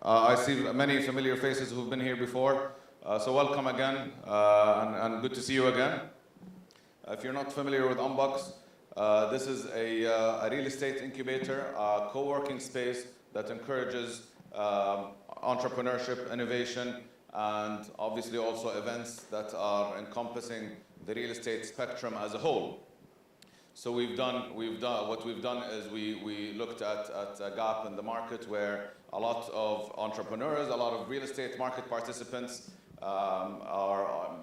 I see many familiar faces who've been here before, so welcome again, and good to see you again. If you're not familiar with Unbox, this is a real estate incubator, a co-working space that encourages entrepreneurship, innovation, and obviously also events that are encompassing the real estate spectrum as a whole. So what we've done is we looked at a gap in the market where a lot of entrepreneurs, a lot of real estate market participants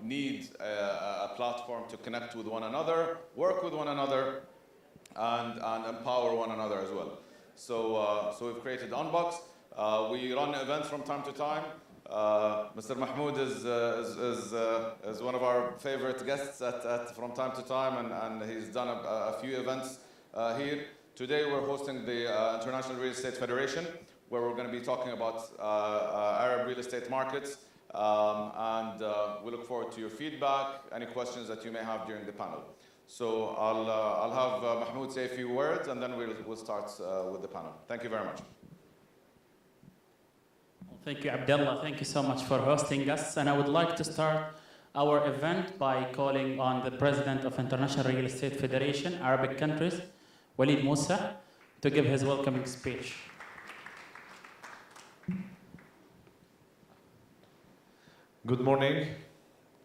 need a platform to connect with one another, work with one another, and empower one another as well. So we've created Unbox. We run events from time to time. Mr. Mahmoud is one of our favorite guests from time to time, and he's done a few events here. Today we're hosting the International Real Estate Federation, where we're going to be talking about Arab real estate markets, and we look forward to your feedback, any questions that you may have during the panel. So I'll have Mahmoud say a few words, and then we'll start with the panel. Thank you very much. Thank you, Abdullah. Thank you so much for hosting us. And I would like to start our event by calling on the President of International Real Estate Federation, Arabic countries, Walid Musa, to give his welcoming speech. Good morning.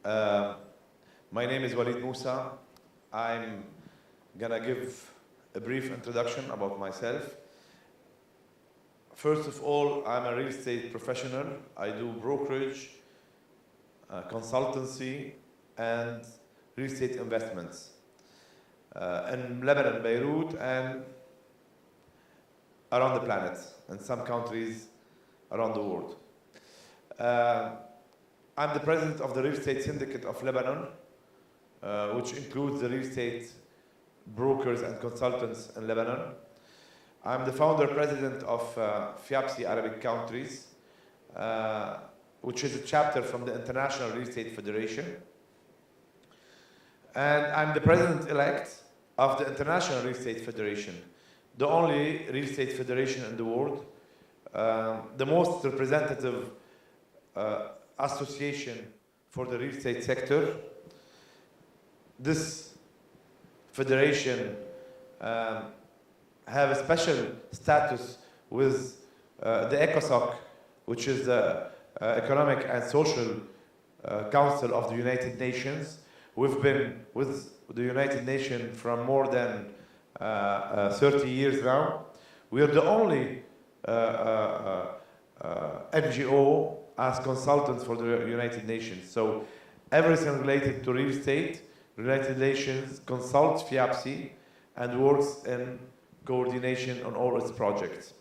My name is Walid Musa. I'm gonna give a brief introduction about myself. First of all, I'm a real estate professional. I do brokerage, consultancy, and real estate investments in Lebanon, Beirut, and around the planet, in some countries around the world. I'm the president of the Real Estate Syndicate of Lebanon, which includes the real estate brokers and consultants in Lebanon. I'm the founder president of FIABCI Arabic countries, which is a chapter from the International Real Estate Federation. And I'm the president-elect of the International Real Estate Federation, the only real estate federation in the world, the most representative association for the real estate sector. This federation have a special status with the ECOSOC, which is the Economic and Social Council of the United Nations. We've been with the United Nations for more than 30 years now. We are the only NGO as consultants for the United Nations. So everything related to real estate, United Nations consults FIABCI and works in coordination on all its projects.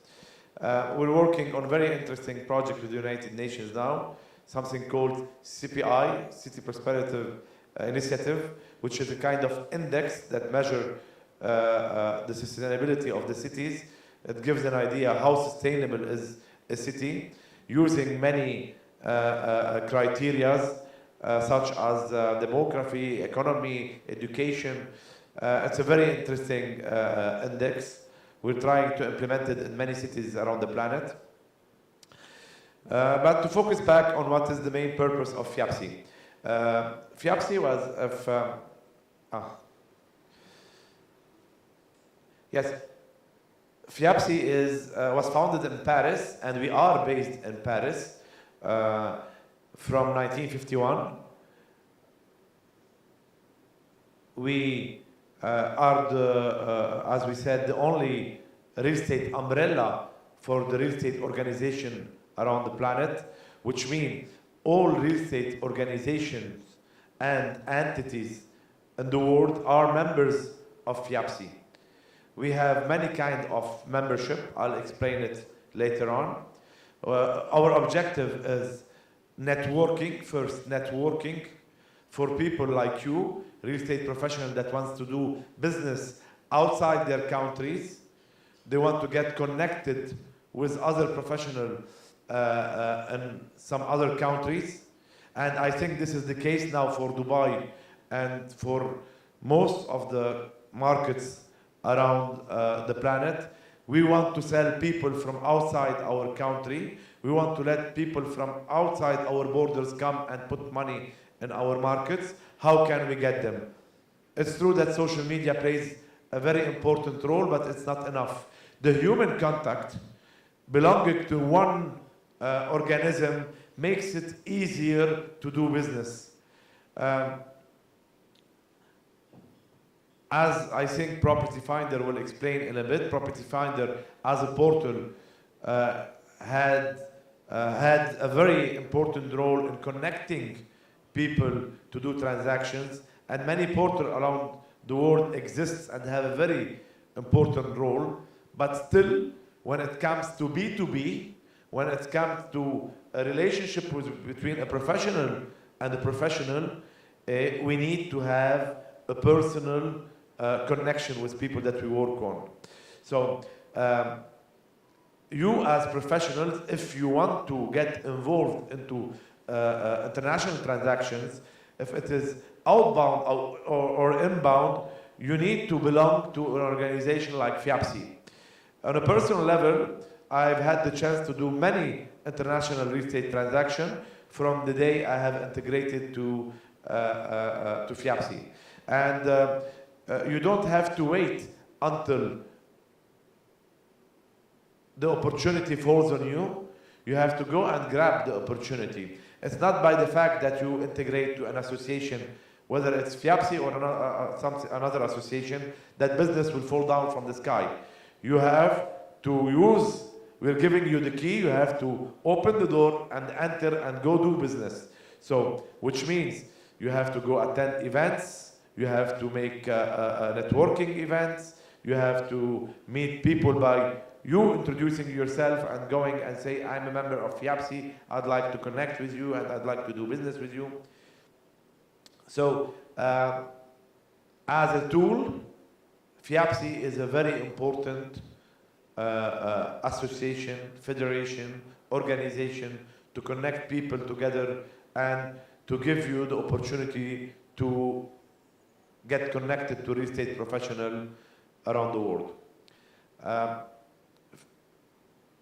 We're working on a very interesting project with the United Nations now, something called CPI, City Prosperity Initiative, which is a kind of index that measures the sustainability of the cities. It gives an idea how sustainable is a city, using many criteria such as demography, economy, education. It's a very interesting index. We're trying to implement it in many cities around the planet. But to focus back on what is the main purpose of FIABCI. FIABCI was, FIABCI was founded in Paris, and we are based in Paris from 1951. We are, as we said, the only real estate umbrella for the real estate organization around the planet, which means all real estate organizations and entities in the world are members of FIABCI. We have many kinds of membership. I'll explain it later on. Our objective is networking, first networking for people like you, real estate professionals that wants to do business outside their countries. They want to get connected with other professionals in some other countries. And I think this is the case now for Dubai and for most of the markets around the planet. We want to sell people from outside our country. We want to let people from outside our borders come and put money in our markets. How can we get them? It's true that social media plays a very important role, but it's not enough. The human contact belonging to one organism makes it easier to do business. As I think Property Finder will explain in a bit, Property Finder as a portal had a very important role in connecting people to do transactions, and many portals around the world exist and have a very important role. But still, when it comes to B2B, when it comes to a relationship between a professional and a professional, we need to have a personal connection with people that we work on. So you as professionals, if you want to get involved into international transactions, if it is outbound or inbound, you need to belong to an organization like FIABCI. On a personal level, I've had the chance to do many international real estate transactions from the day I have integrated to FIABCI. And you don't have to wait until the opportunity falls on you. You have to go and grab the opportunity. It's not by the fact that you integrate to an association, whether it's FIABCI or another association, that business will fall down from the sky. You have to use, we're giving you the key, you have to open the door and enter and go do business. So, which means you have to go attend events, you have to make networking events, you have to meet people by you introducing yourself and going and say, I'm a member of FIABCI, I'd like to connect with you and I'd like to do business with you. So, as a tool, FIABCI is a very important association, federation, organization to connect people together and to give you the opportunity to get connected to real estate professionals around the world.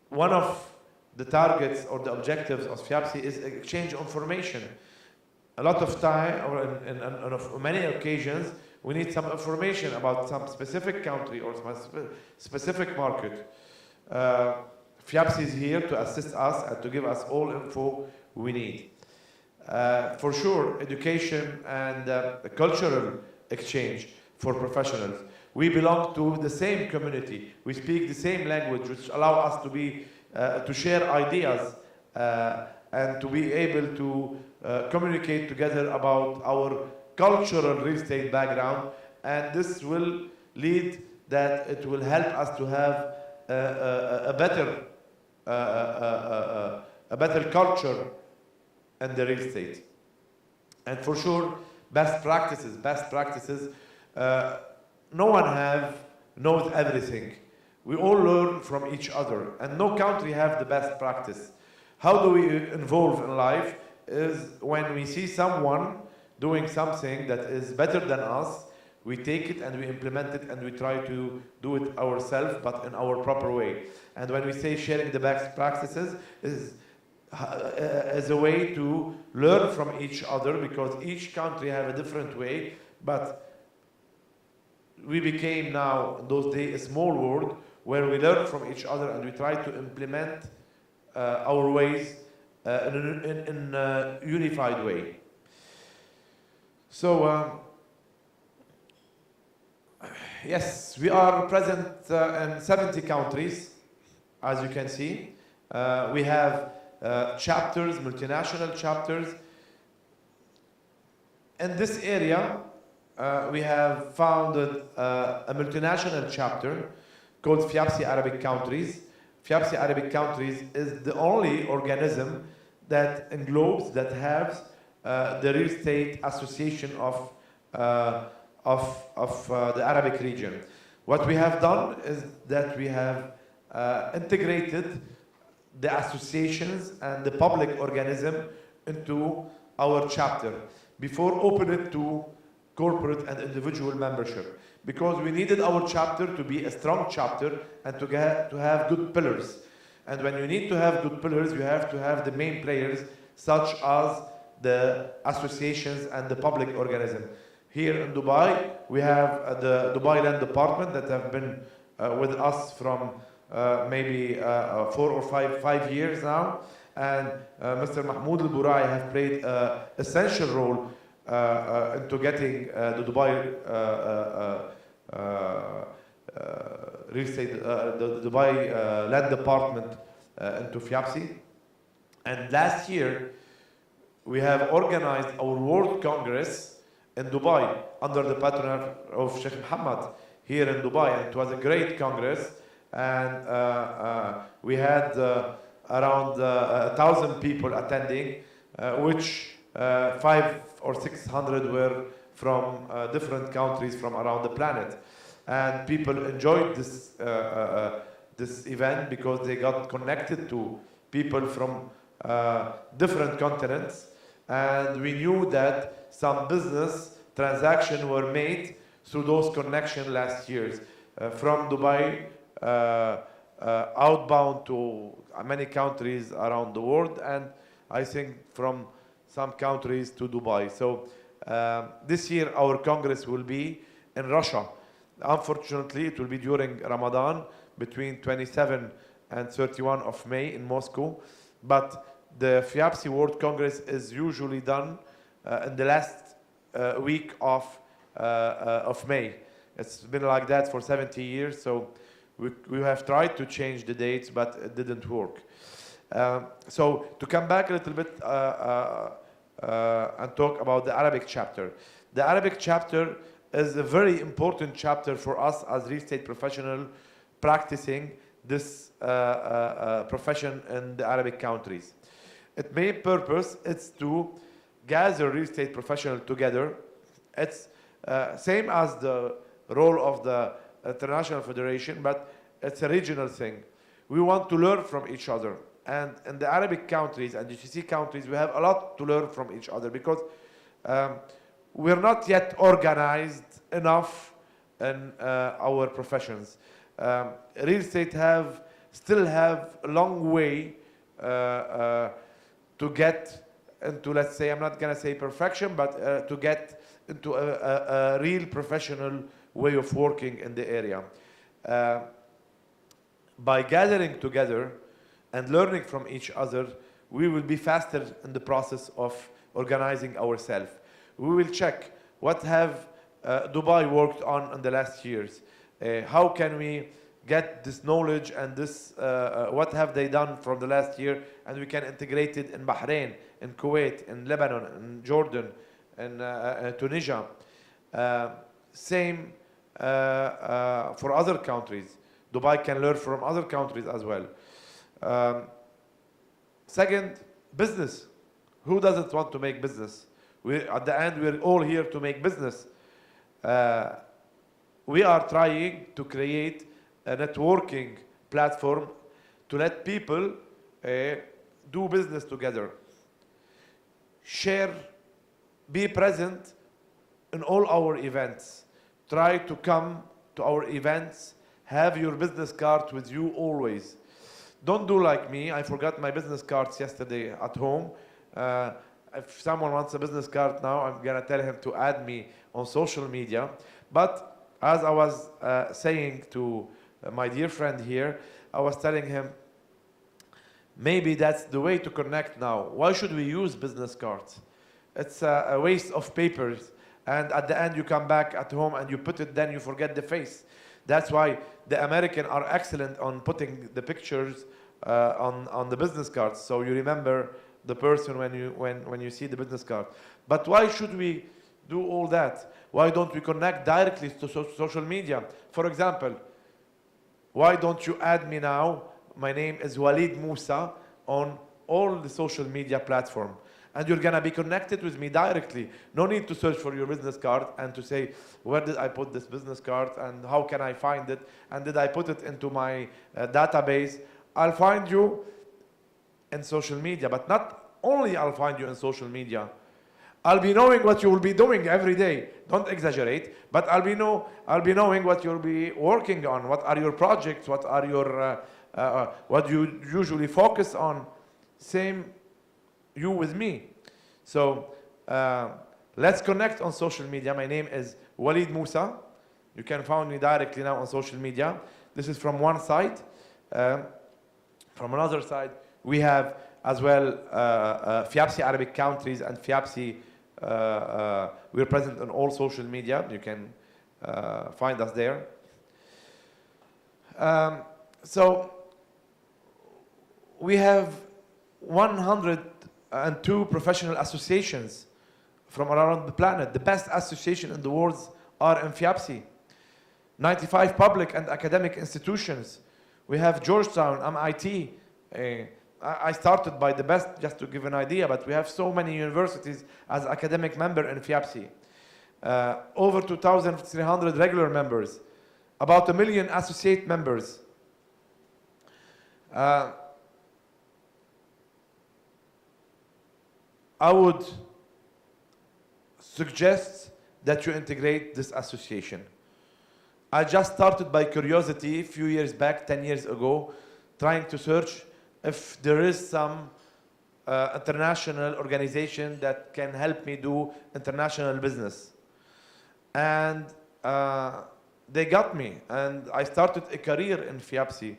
One of the targets or the objectives of FIABCI is exchange of information. A lot of time, or on many occasions, we need some information about some specific country or specific market. FIABCI is here to assist us and to give us all info we need. For sure, education and cultural exchange for professionals. We belong to the same community. We speak the same language, which allow us to be to share ideas and to be able to communicate together about our cultural real estate background, and this will lead that it will help us to have a better culture in the real estate. And for sure, best practices. No one knows everything. We all learn from each other, and no country have the best practice. How do we evolve in life is when we see someone doing something that is better than us, we take it and we implement it and we try to do it ourselves, but in our proper way. And when we say sharing the best practices is as a way to learn from each other, because each country have a different way, but we became now, in those days, a small world where we learn from each other and we try to implement our ways in a unified way. So, yes, we are present in 70 countries, as you can see. We have chapters, multinational chapters. In this area, we have founded a multinational chapter called FIABCI Arabic Countries. FIABCI Arabic Countries is the only organism that englobes, that has the real estate association of the Arabic region. What we have done is that we have integrated the associations and the public organism into our chapter before opening it to corporate and individual membership. because we needed our chapter to be a strong chapter and to have good pillars. And when you need to have good pillars, you have to have the main players, such as the associations and the public organism. Here in Dubai, we have the Dubai Land Department that have been with us from maybe 4 or 5 years now. And Mr. Mahmoud Al-Burai have played an essential role into getting the Dubai real estate, the Dubai Land Department into FIABCI. And last year, we have organized our World Congress in Dubai under the patronage of Sheikh Mohammed here in Dubai. And it was a great Congress. And we had around 1,000 people attending, which 500 or 600 were from different countries from around the planet. And people enjoyed this, this event because they got connected to people from different continents. And we knew that some business transactions were made through those connections last year. From Dubai, outbound to many countries around the world, and I think from some countries to Dubai. So this year our Congress will be in Russia. Unfortunately, it will be during Ramadan, between 27 and 31 of May in Moscow. But the FIABCI World Congress is usually done in the last week of May. It's been like that for 70 years, so we have tried to change the dates, but it didn't work. So to come back a little bit and talk about the Arabic chapter. The Arabic chapter is a very important chapter for us as real estate professionals practicing this profession in the Arabic countries. Its main purpose is to gather real estate professionals together. It's same as the role of the International Federation, but it's a regional thing. We want to learn from each other. And in the Arabic countries and GCC countries, we have a lot to learn from each other because we're not yet organized enough in our professions. Real estate still have a long way to get into, let's say, I'm not going to say perfection, but to get into a real professional way of working in the area. By gathering together and learning from each other, we will be faster in the process of organizing ourselves. We will check what have Dubai worked on in the last years. How can we get this knowledge and this, what have they done from the last year, and we can integrate it in Bahrain, in Kuwait, in Lebanon, in Jordan, in Tunisia. Same for other countries. Dubai can learn from other countries as well. Second, business. Who doesn't want to make business? At the end, we're all here to make business. We are trying to create a networking platform to let people do business together. Share, be present in all our events. Try to come to our events. Have your business card with you always. Don't do like me. I forgot my business cards yesterday at home. If someone wants a business card now, I'm going to tell him to add me on social media. But as I was saying to my dear friend here, I was telling him, maybe that's the way to connect now. Why should we use business cards? It's a waste of papers. And at the end, you come back at home and you put it, then you forget the face. That's why the Americans are excellent on putting the pictures on the business cards, so you remember the person when you see the business card. But why should we do all that? Why don't we connect directly to social media? For example, why don't you add me now? My name is Walid Musa on all the social media platforms. And you're going to be connected with me directly. No need to search for your business card and to say, where did I put this business card and how can I find it? And did I put it into my database? I'll find you in social media, but not only I'll find you in social media. I'll be knowing what you will be doing every day. Don't exaggerate, but I'll be knowing what you'll be working on. What are your projects? What are your what you usually focus on? Same, you with me. So let's connect on social media. My name is Walid Musa. You can find me directly now on social media. This is from one side. From another side, we have as well FIABCI Arabic countries and FIABCI. We're present on all social media. You can find us there. So we have 102 professional associations from around the planet. The best association in the world are in FIABCI. 95 public and academic institutions. We have Georgetown, MIT. I started by the best, just to give an idea, but we have so many universities as academic member in FIABCI. Over 2,300 regular members, about 1 million associate members. I would suggest that you integrate this association. I just started by curiosity a few years back, 10 years ago, trying to search if there is some international organization that can help me do international business. And they got me, and I started a career in FIABCI.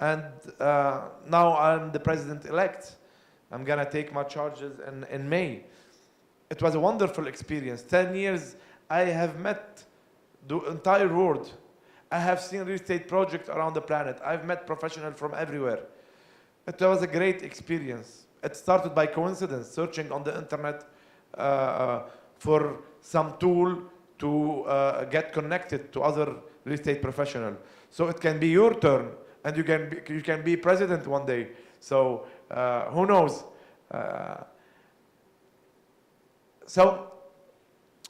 And now I'm the president-elect. I'm gonna take my charges in May. It was a wonderful experience. 10 years, I have met the entire world. I have seen real estate projects around the planet. I've met professionals from everywhere. It was a great experience. It started by coincidence, searching on the internet for some tool to get connected to other real estate professionals. So it can be your turn, and you can be president one day. So who knows? So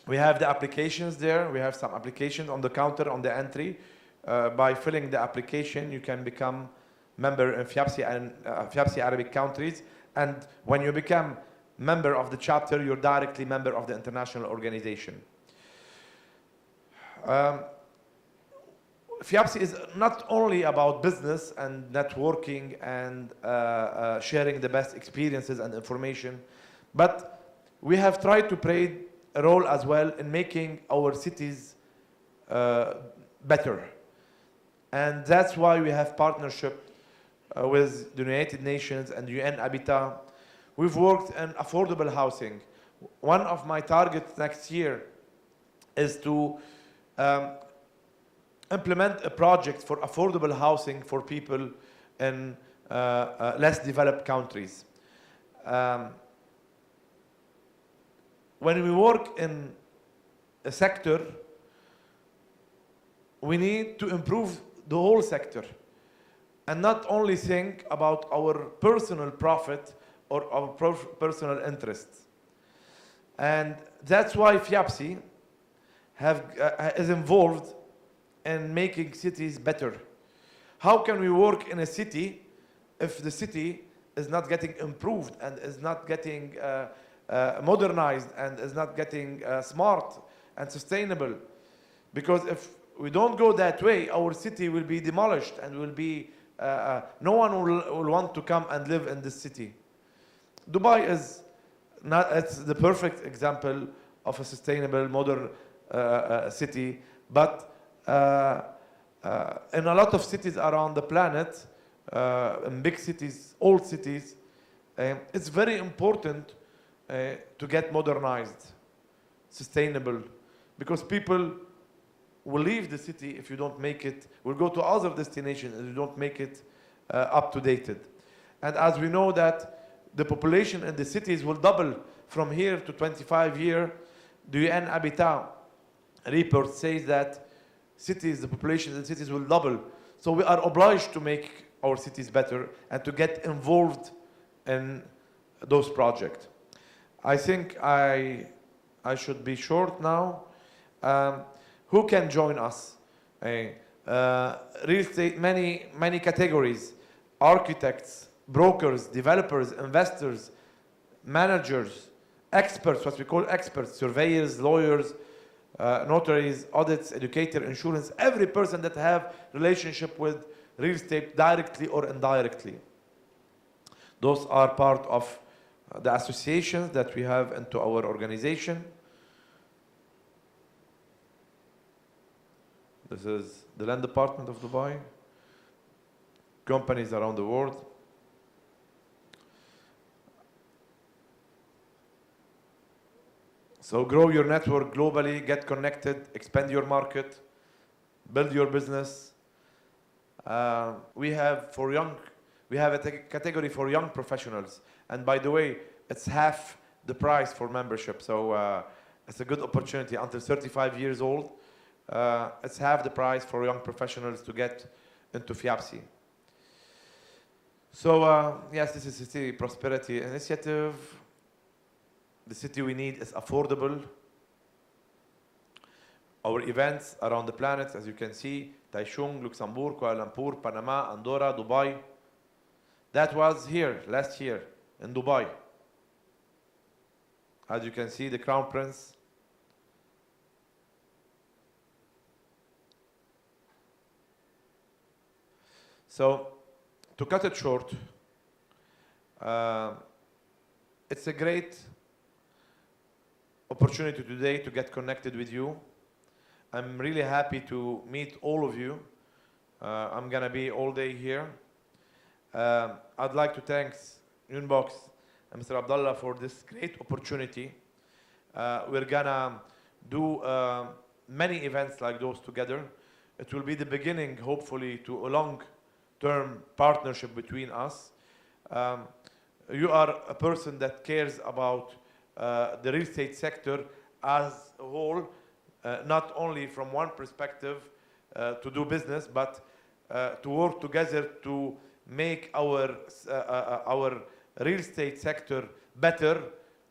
we have the applications there. We have some applications on the counter, on the entry. By filling the application, you can become member in FIABCI and FIABCI Arabic countries. And when you become member of the chapter, you're directly member of the international organization. FIABCI is not only about business and networking and sharing the best experiences and information, but we have tried to play a role as well in making our cities better. And that's why we have partnership with the United Nations and UN Habitat. We've worked in affordable housing. One of my targets next year is to implement a project for affordable housing for people in less developed countries. When we work in a sector, we need to improve the whole sector and not only think about our personal profit or our personal interests. And that's why FIABCI is involved in making cities better. How can we work in a city if the city is not getting improved and is not getting modernized and is not getting smart and sustainable? Because if we don't go that way, our city will be demolished and will be, no one will want to come and live in this city. Dubai is not, it's the perfect example of a sustainable, modern city, but in a lot of cities around the planet, in big cities, old cities, it's very important to get modernized, sustainable, because people will leave the city if you don't make it, will go to other destinations if you don't make it up to date. And as we know that the population in the cities will double from here to 25 years, the UN Habitat report says that cities, the population in the cities will double. So we are obliged to make our cities better and to get involved in those projects. I think I should be short now. Who can join us? Real estate, many categories: architects, brokers, developers, investors, managers, experts, what we call experts, surveyors, lawyers, notaries, audits, educator, insurance, every person that have relationship with real estate directly or indirectly. Those are part of the associations that we have into our organization. This is the land department of Dubai. Companies around the world. So grow your network globally, get connected, expand your market, build your business. We have a category for young professionals. And by the way, it's half the price for membership. So it's a good opportunity until 35 years old. It's half the price for young professionals to get into FIABCI. So yes, this is City Prosperity Initiative. The city we need is affordable. Our events around the planet, as you can see, Taichung, Luxembourg, Kuala Lumpur, Panama, Andorra, Dubai. That was here last year in Dubai. As you can see, the Crown Prince. So, to cut it short, it's a great opportunity today to get connected with you. I'm really happy to meet all of you. I'm gonna be all day here. I'd like to thank Unbox and Mr. Abdullah for this great opportunity. We're gonna do many events like those together. It will be the beginning, hopefully, to a long-term partnership between us. You are a person that cares about the real estate sector as a whole, not only from one perspective to do business, but to work together to make our real estate sector better,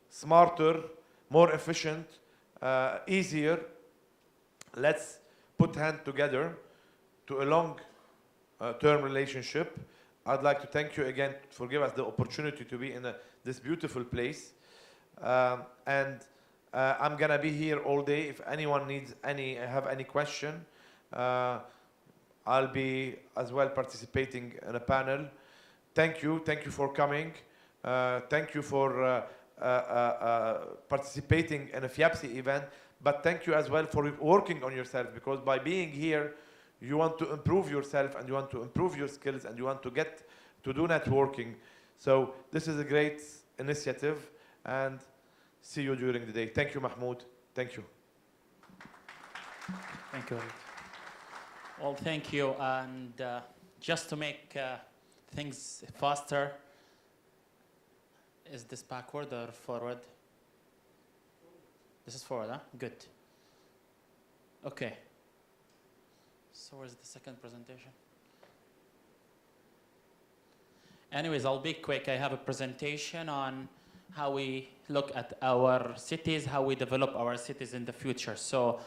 smarter, more efficient, easier. Let's put hands together to a long-term relationship. I'd like to thank you again for giving us the opportunity to be in this beautiful place. I'm gonna be here all day. If anyone needs have any question, I'll be as well participating in a panel. Thank you for coming. Thank you for participating in a FIABCI event, but thank you as well for working on yourself, because by being here, you want to improve yourself and you want to improve your skills and you want to get to do networking. So this is a great initiative, and see you during the day. Thank you, Mahmoud. Thank you. Thank you. Well, thank you. And just to make things faster, is this backward or forward? This is forward, huh? Good. Okay. So where's the second presentation? Anyways, I'll be quick. I have a presentation on how we look at our cities, how we develop our cities in the future. So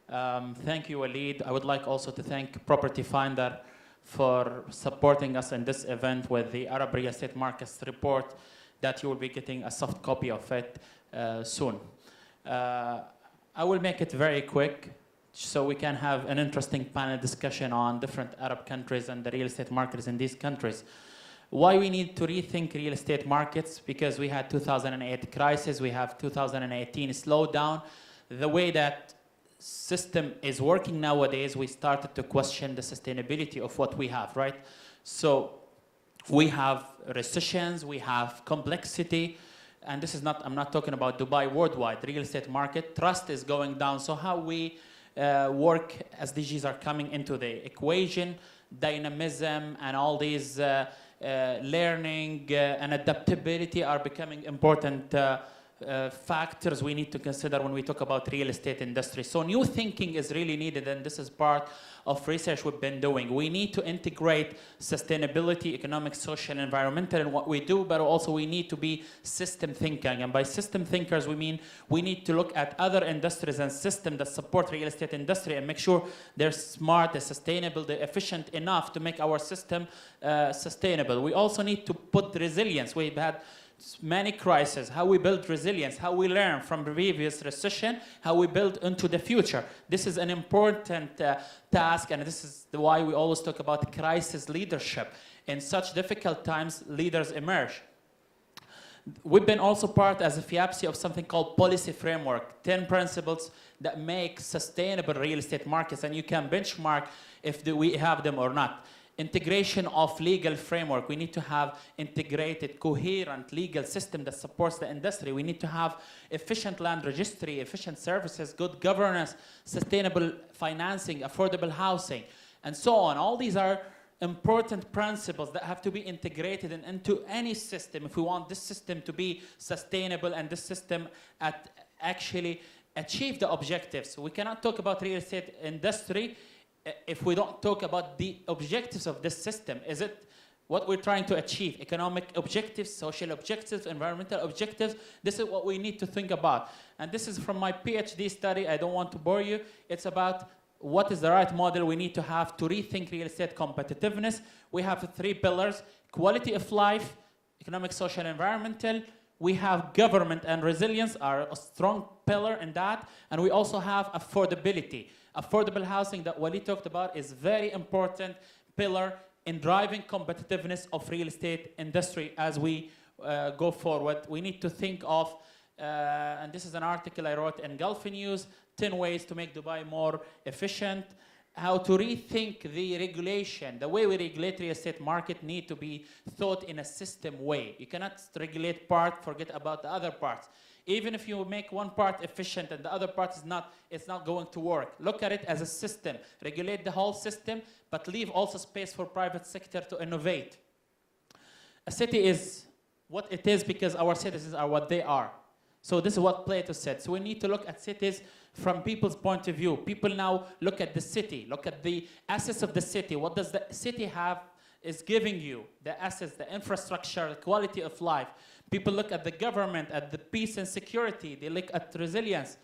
thank you, Walid. I would like also to thank Property Finder for supporting us in this event with the Arab Real Estate Markets report that you will be getting a soft copy of it soon. I will make it very quick so we can have an interesting panel discussion on different Arab countries and the real estate markets in these countries. Why we need to rethink real estate markets? Because we had 2008 crisis, we have 2018 slowdown. The way that system is working nowadays, we started to question the sustainability of what we have, right? So we have recessions, we have complexity, and this is not, I'm not talking about Dubai, worldwide, real estate market, trust is going down. So how we work as SDGs are coming into the equation, dynamism and all these learning and adaptability are becoming important factors we need to consider when we talk about real estate industry. So new thinking is really needed, and this is part of research we've been doing. We need to integrate sustainability, economic, social, environmental in what we do, but also we need to be system thinking. And by system thinkers, we mean we need to look at other industries and systems that support real estate industry and make sure they're smart, they're sustainable, they're efficient enough to make our system sustainable. We also need to put resilience. We've had many crises, how we build resilience, how we learn from the previous recession, how we build into the future. This is an important task, and this is why we always talk about crisis leadership. In such difficult times, leaders emerge. We've been also part as a FIABCI of something called policy framework, 10 principles that make sustainable real estate markets, and you can benchmark if we have them or not. Integration of legal framework. We need to have integrated, coherent legal system that supports the industry. We need to have efficient land registry, efficient services, good governance, sustainable financing, affordable housing, and so on. All these are important principles that have to be integrated into any system if we want this system to be sustainable and this system actually achieve the objectives. We cannot talk about real estate industry if we don't talk about the objectives of this system. Is it what we're trying to achieve? Economic objectives, social objectives, environmental objectives. This is what we need to think about. And this is from my PhD study. I don't want to bore you. It's about what is the right model we need to have to rethink real estate competitiveness. We have 3 pillars: quality of life, economic, social, environmental. We have government and resilience are a strong pillar in that. And we also have affordability. Affordable housing that Waleed talked about is very important pillar in driving competitiveness of real estate industry as we go forward. We need to think of, and this is an article I wrote in Gulf News, 10 ways to make Dubai more efficient, how to rethink the regulation. The way we regulate real estate market need to be thought in a system way. You cannot regulate part, forget about the other parts. Even if you make one part efficient and the other part is not, it's not going to work. Look at it as a system. Regulate the whole system, but leave also space for private sector to innovate. A city is what it is because our citizens are what they are. So this is what Plato said. So we need to look at cities from people's point of view. People now look at the city, look at the assets of the city. What does the city have is giving you? The assets, the infrastructure, the quality of life. People look at the government, at the peace and security. They look at resilience.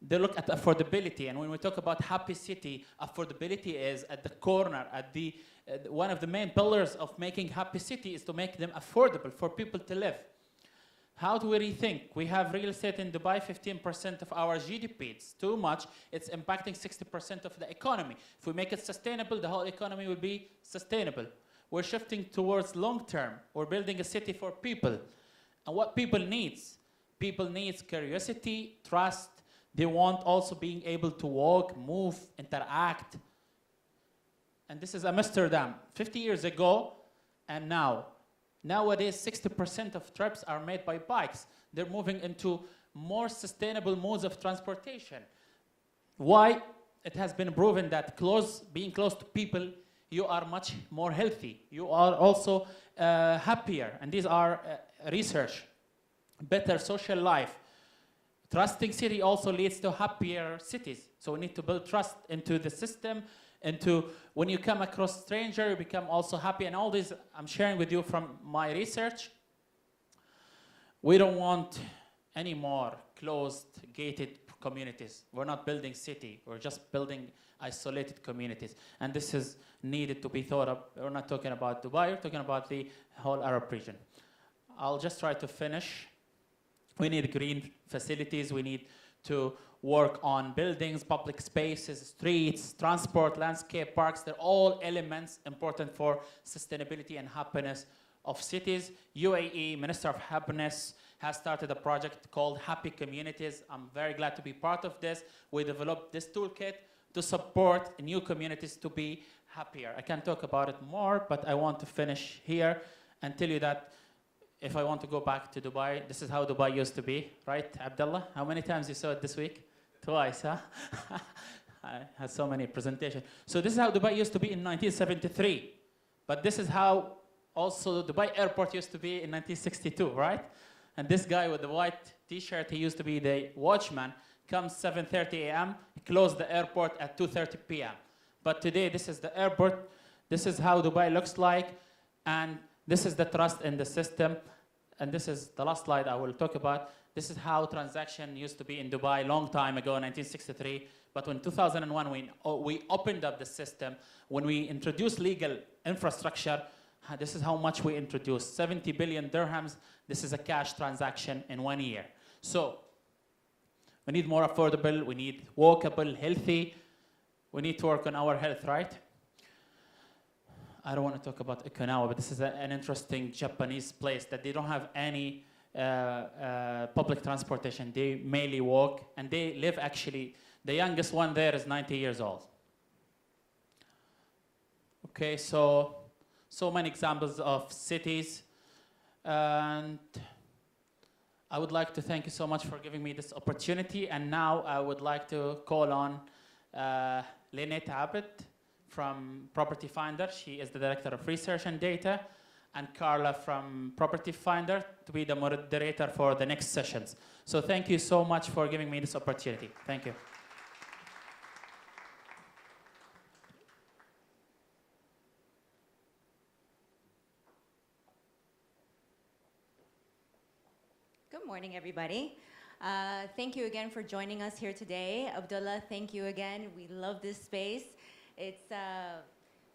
They look at affordability. And when we talk about happy city, affordability is at the corner, at the one of the main pillars of making happy city is to make them affordable for people to live. How do we rethink? We have real estate in Dubai, 15% of our GDP. It's too much. It's impacting 60% of the economy. If we make it sustainable, the whole economy will be sustainable. We're shifting towards long term. We're building a city for people. And what people needs? People needs curiosity, trust. They want also being able to walk, move, interact. And this is Amsterdam, 50 years ago and now. Nowadays, 60% of trips are made by bikes. They're moving into more sustainable modes of transportation. Why? It has been proven that being close to people, you are much more healthy. You are also happier. And these are research. Better social life. Trusting city also leads to happier cities. So we need to build trust into the system. Into when you come across stranger, you become also happy. And all this I'm sharing with you from my research. We don't want any more closed, gated communities. We're not building city. We're just building isolated communities. And this is needed to be thought of. We're not talking about Dubai. We're talking about the whole Arab region. I'll just try to finish. We need green facilities. We need to work on buildings, public spaces, streets, transport, landscape, parks. They're all elements important for sustainability and happiness of cities. UAE, Minister of Happiness, has started a project called Happy Communities. I'm very glad to be part of this. We developed this toolkit to support new communities to be happier. I can talk about it more, but I want to finish here and tell you that if I want to go back to Dubai, this is how Dubai used to be, right, Abdullah? How many times you saw it this week? Twice, huh? I had so many presentations. So this is how Dubai used to be in 1973. But this is how also Dubai airport used to be in 1962, right? And this guy with the white t-shirt, he used to be the watchman, comes 7:30 a.m., closed the airport at 2:30 p.m. But today, this is the airport. This is how Dubai looks like. And this is the trust in the system. And this is the last slide I will talk about. This is how transaction used to be in Dubai long time ago, 1963. But in 2001, we opened up the system. When we introduced legal infrastructure, This is how much we introduced, 70 billion dirhams. This is a cash transaction in 1 year. So we need more affordable, we need walkable, healthy. We need to work on our health, right? I don't want to talk about Okinawa, but this is an interesting Japanese place that they don't have any public transportation. They mainly walk, and they live actually, the youngest one there is 90 years old. Okay, so many examples of cities. And I would like to thank you so much for giving me this opportunity. And now I would like to call on Lynette Abbott from Property Finder. She is the Director of Research and Data. And Carla from Property Finder to be the moderator for the next sessions. So thank you so much for giving me this opportunity. Thank you. Good morning, everybody. Thank you again for joining us here today. Abdullah, thank you again. We love this space. It's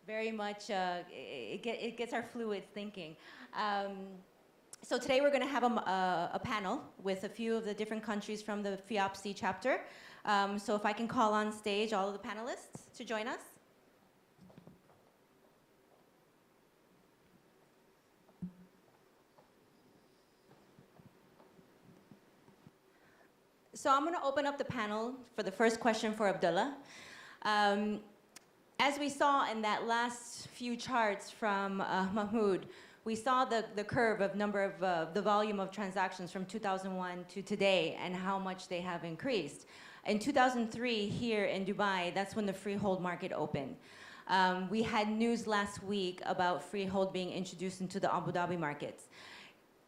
very much, it gets our fluid thinking. So today we're going to have a panel with a few of the different countries from the FIABCI chapter. So if I can call on stage all of the panelists to join us. So I'm going to open up the panel for the first question for Abdullah. As we saw in that last few charts from Mahmoud, we saw the curve of number of the volume of transactions from 2001 to today and how much they have increased. In 2003 here in Dubai, that's when the freehold market opened. We had news last week about freehold being introduced into the Abu Dhabi markets.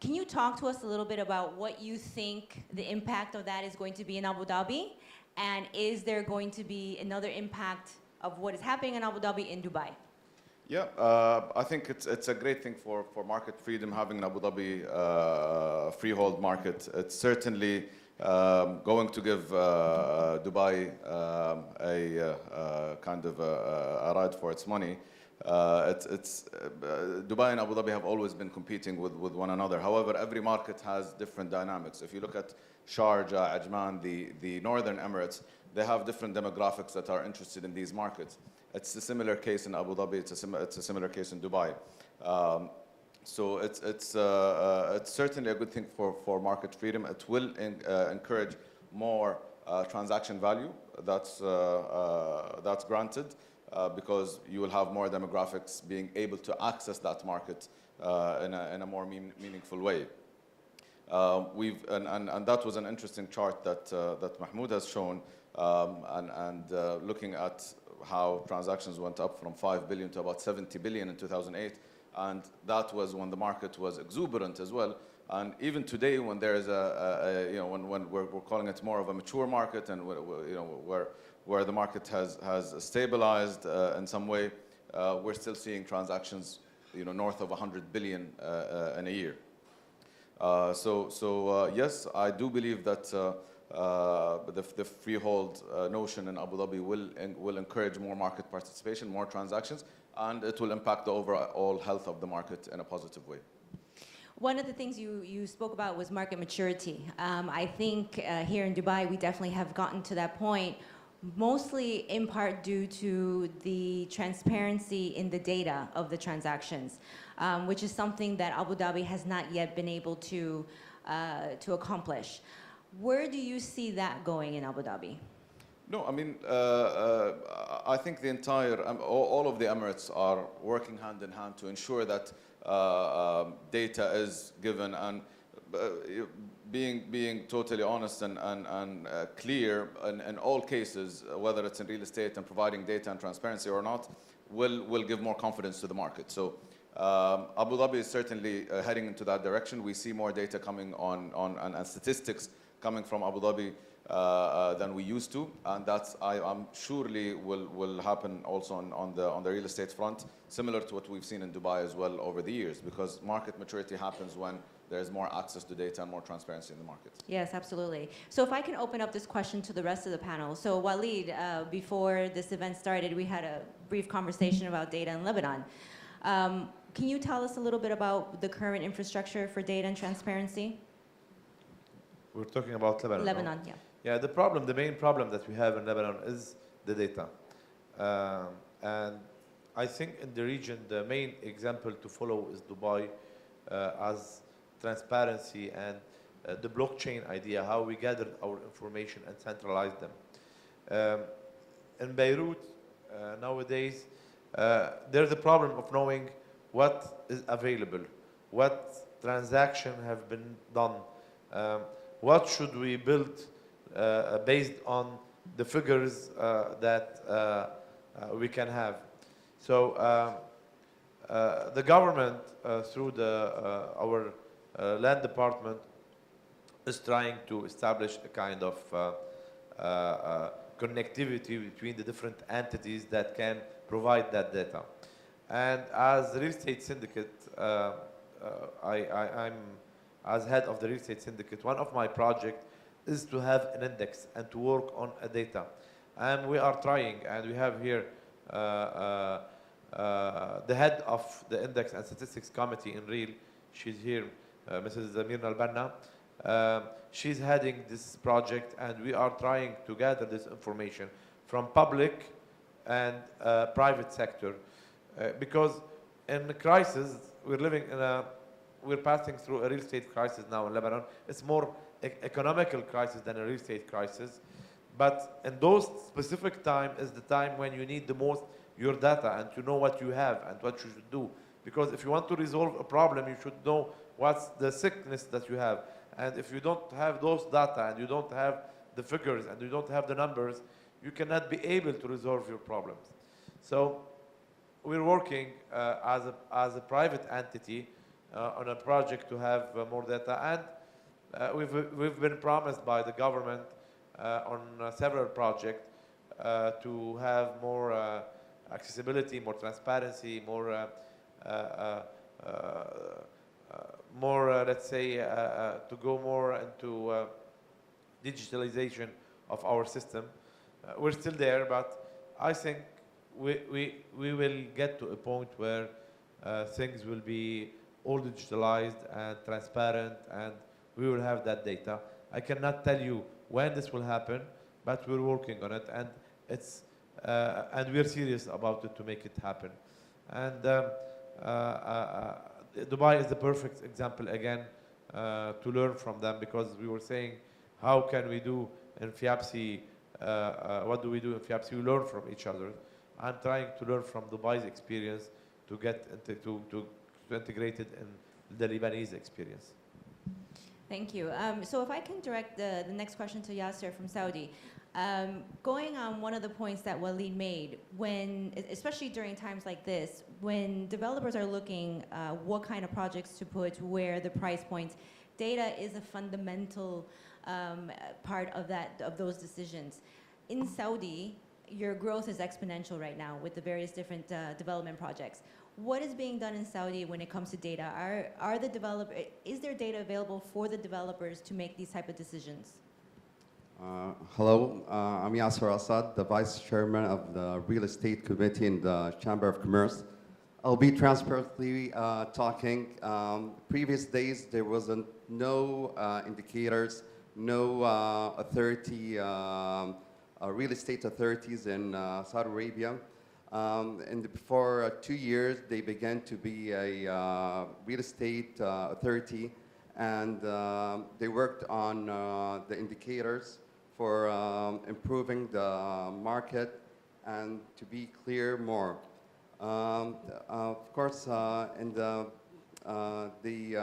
Can you talk to us a little bit about what you think the impact of that is going to be in Abu Dhabi? And is there going to be another impact of what is happening in Abu Dhabi in Dubai? Yeah, I think it's a great thing for market freedom, having an Abu Dhabi freehold market. It's certainly going to give Dubai a kind of a ride for its money. Dubai and Abu Dhabi have always been competing with one another. However, every market has different dynamics. If you look at Sharjah, Ajman, the northern Emirates, they have different demographics that are interested in these markets. It's a similar case in Abu Dhabi. It's a similar case in Dubai. So it's certainly a good thing for market freedom. It will encourage more transaction value. That's granted. Because you will have more demographics being able to access that market in a more meaningful way. And that was an interesting chart that Mahmoud has shown, looking at how transactions went up from 5 billion to about 70 billion in 2008, and that was when the market was exuberant as well. And even today, when there is when we're calling it more of a mature market, and where the market has stabilized in some way, we're still seeing transactions, north of 100 billion in a year. Yes, I do believe that the freehold notion in Abu Dhabi will encourage more market participation, more transactions, and it will impact the overall health of the market in a positive way. One of the things you spoke about was market maturity. I think here in Dubai, we definitely have gotten to that point, mostly in part due to the transparency in the data of the transactions, which is something that Abu Dhabi has not yet been able to accomplish. Where do you see that going in Abu Dhabi? No, I mean, I think the entire, all of the Emirates are working hand in hand to ensure that data is given, and being totally honest and clear in all cases, whether it's in real estate and providing data and transparency or not, will give more confidence to the market. So Abu Dhabi is certainly heading into that direction. We see more data coming on and statistics coming from Abu Dhabi than we used to, and that's I'm surely will happen also on the real estate front, similar to what we've seen in Dubai as well over the years, because market maturity happens when there's more access to data and more transparency in the market. Yes, absolutely. So if I can open up this question to the rest of the panel. So Walid, before this event started, we had a brief conversation about data in Lebanon. Can you tell us a little bit about the current infrastructure for data and transparency? We're talking about Lebanon. no? Lebanon, yeah. Yeah, the main problem that we have in Lebanon is the data. And I think in the region, the main example to follow is Dubai as transparency and the blockchain idea, how we gathered our information and centralized them. In Beirut, nowadays, there's a problem of knowing what is available, what transactions have been done, what should we build based on the figures that we can have. So the government, through our land department, is trying to establish a kind of connectivity between the different entities that can provide that data. And as real estate syndicate, I'm as head of the real estate syndicate, one of my projects is to have an index and to work on a data. And we are trying, and we have here the head of the Index and Statistics Committee in Real. She's here, Mrs. Mirna Al-Banna. She's heading this project, and we are trying to gather this information from public and private sector. Because in the crisis, we're passing through a real estate crisis now in Lebanon. It's more economical crisis than a real estate crisis. But in those specific time is the time when you need the most your data and to know what you have and what you should do. Because if you want to resolve a problem, you should know what's the sickness that you have. And if you don't have those data and you don't have the figures and you don't have the numbers, you cannot be able to resolve your problems. So we're working as a private entity on a project to have more data. And we've been promised by the government on several projects to have more accessibility, more transparency, more let's say, to go more into digitalization of our system. We're still there, but I think we will get to a point where things will be all digitalized and transparent, and we will have that data. I cannot tell you when this will happen, but we're working on it, and and we're serious about it to make it happen. And Dubai is the perfect example again to learn from them, because we were saying, how can we do in FIABCI? What do we do in FIABCI? We learn from each other. I'm trying to learn from Dubai's experience to get to integrate it in the Lebanese experience. Thank you. So if I can direct the next question to Yasser from Saudi. Going on one of the points that Waleed made, especially during times like this, when developers are looking what kind of projects to put, where the price points, data is a fundamental part of those decisions. In Saudi, your growth is exponential right now with the various different development projects. What is being done in Saudi when it comes to data? Is there data available for the developers to make these type of decisions? Hello, I'm Yasser Assad, the Vice Chairman of the Real Estate Committee in the Chamber of Commerce. I'll be transparently talking. Previous days, there wasn't no indicators, no authority, real estate authorities in Saudi Arabia. And for 2 years, they began to be a real estate authority, and they worked on the indicators for improving the market and to be clear more. Of course, they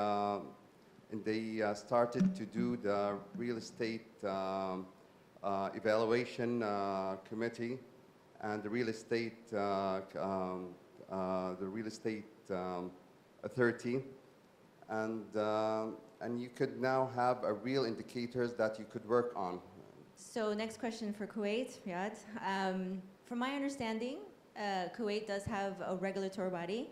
started to do the real estate evaluation committee and the real estate authority, and you could now have a real indicators that you could work on. So next question for Kuwait, Riyad. From my understanding, Kuwait does have a regulatory body.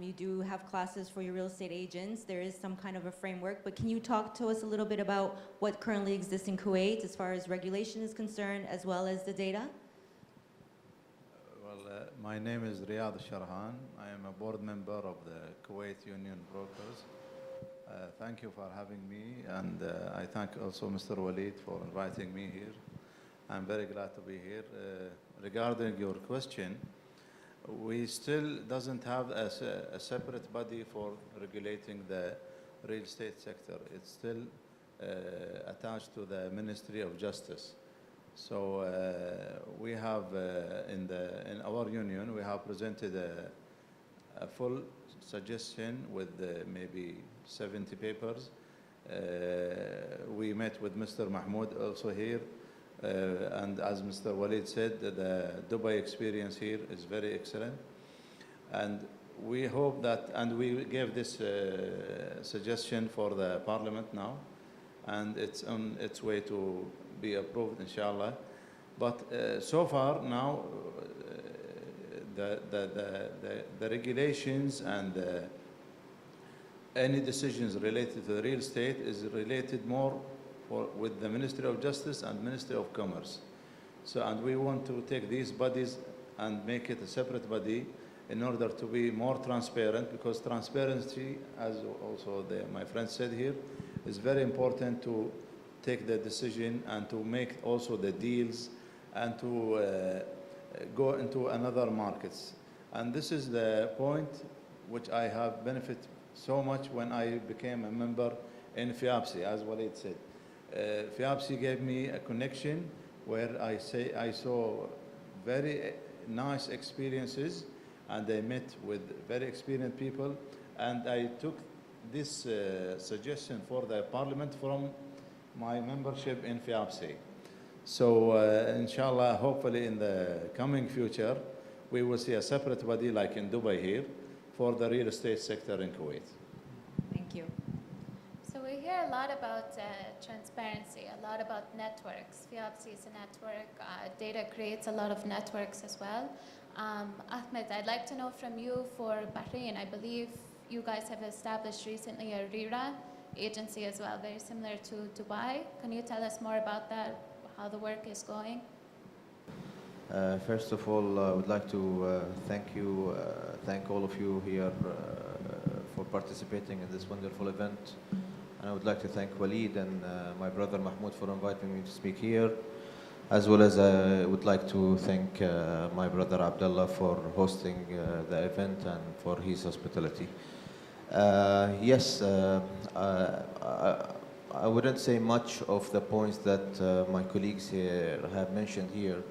You do have classes for your real estate agents. There is some kind of a framework, but can you talk to us a little bit about what currently exists in Kuwait as far as regulation is concerned, as well as the data? My name is Riyad Sharhan. I am a board member of the Kuwait Union Brokers. Thank you for having me, and I thank also Mr. Walid for inviting me here. I'm very glad to be here. Regarding your question, we still doesn't have a separate body for regulating the real estate sector. It's still attached to the Ministry of Justice. So we have in our union we have presented a full suggestion with maybe 70 papers. We met with Mr. Mahmoud also here, and as Mr. Walid said, the Dubai experience here is very excellent, and we hope that, and we gave this suggestion for the Parliament now, and it's on its way to be approved, inshallah. But so far now, the regulations and any decisions related to the real estate is related more with the Ministry of Justice and Ministry of Commerce. So, and we want to take these bodies and make it a separate body in order to be more transparent, because transparency, as also my friend said here, is very important to take the decision and to make also the deals and to go into another markets. And this is the point which I have benefited so much when I became a member in FIABCI, as Walid said. FIABCI gave me a connection where I saw very nice experiences, and I met with very experienced people, and I took this suggestion for the Parliament from my membership in FIABCI. So inshallah, hopefully in the coming future, we will see a separate body like in Dubai here for the real estate sector in Kuwait. Thank you. So we hear a lot about transparency, a lot about networks. FIABCI is a network. Data creates a lot of networks as well. Ahmed, I'd like to know from you for Bahrain. I believe you guys have established recently a RERA agency as well, very similar to Dubai. Can you tell us more about that, how the work is going? First of all, I would like to thank all of you here for participating in this wonderful event. And I would like to thank Walid and my brother Mahmoud for inviting me to speak here, as well as I would like to thank my brother Abdullah for hosting the event and for his hospitality. Yes, I wouldn't say much of the points that my colleagues here have mentioned here.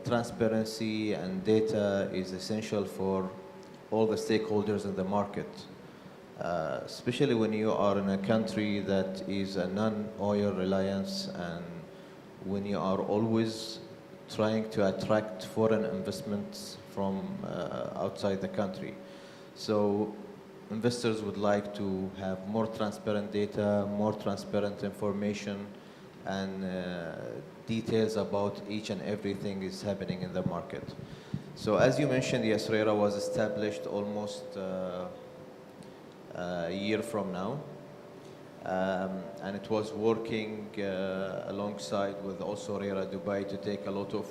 Transparency and data is essential for all the stakeholders in the market, especially when you are in a country that is a non-oil reliance, and when you are always trying to attract foreign investments from outside the country. So investors would like to have more transparent data, more transparent information, and details about each and everything is happening in the market. So as you mentioned, yes, RERA was established almost a year from now. And it was working alongside with also RERA Dubai to take a lot of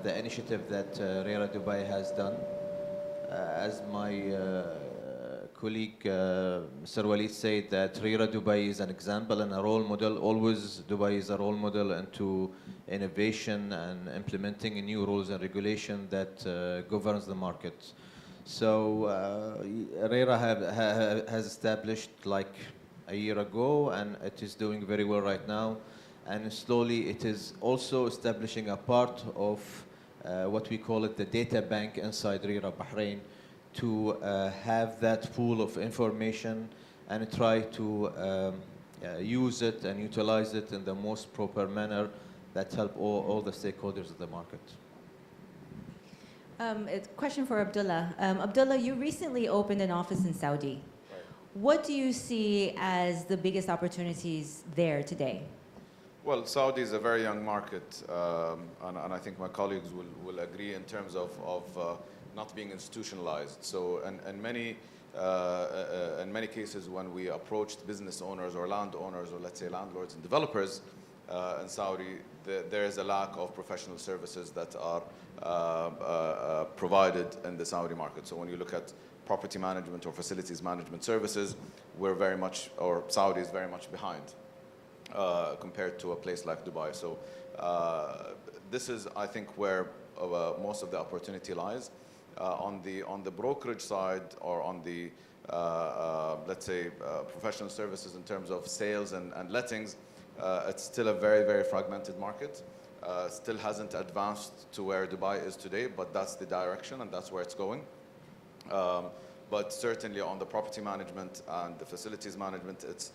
the initiative that RERA Dubai has done. As my colleague Mr. Walid said, that RERA Dubai is an example and a role model. Always Dubai is a role model into innovation and implementing new rules and regulation that governs the market. So RERA has established like a year ago, and it is doing very well right now. And slowly it is also establishing a part of what we call it the data bank inside RERA Bahrain, to have that pool of information and try to use it and utilize it in the most proper manner that help all the stakeholders of the market. A question for Abdullah. Abdullah, you recently opened an office in Saudi. Right. What do you see as the biggest opportunities there today? Well, Saudi is a very young market, and I think my colleagues will agree in terms of not being institutionalized. So, in many cases, when we approached business owners or landowners, or let's say landlords and developers, in Saudi, there is a lack of professional services that are provided in the Saudi market. So when you look at property management or facilities management services, we're very much, or Saudi is very much behind compared to a place like Dubai. So this is, I think, where most of the opportunity lies. On the brokerage side, or on the let's say professional services in terms of sales and lettings, it's still a very, very fragmented market. Still hasn't advanced to where Dubai is today, but that's the direction and that's where it's going. But certainly on the property management and the facilities management, it's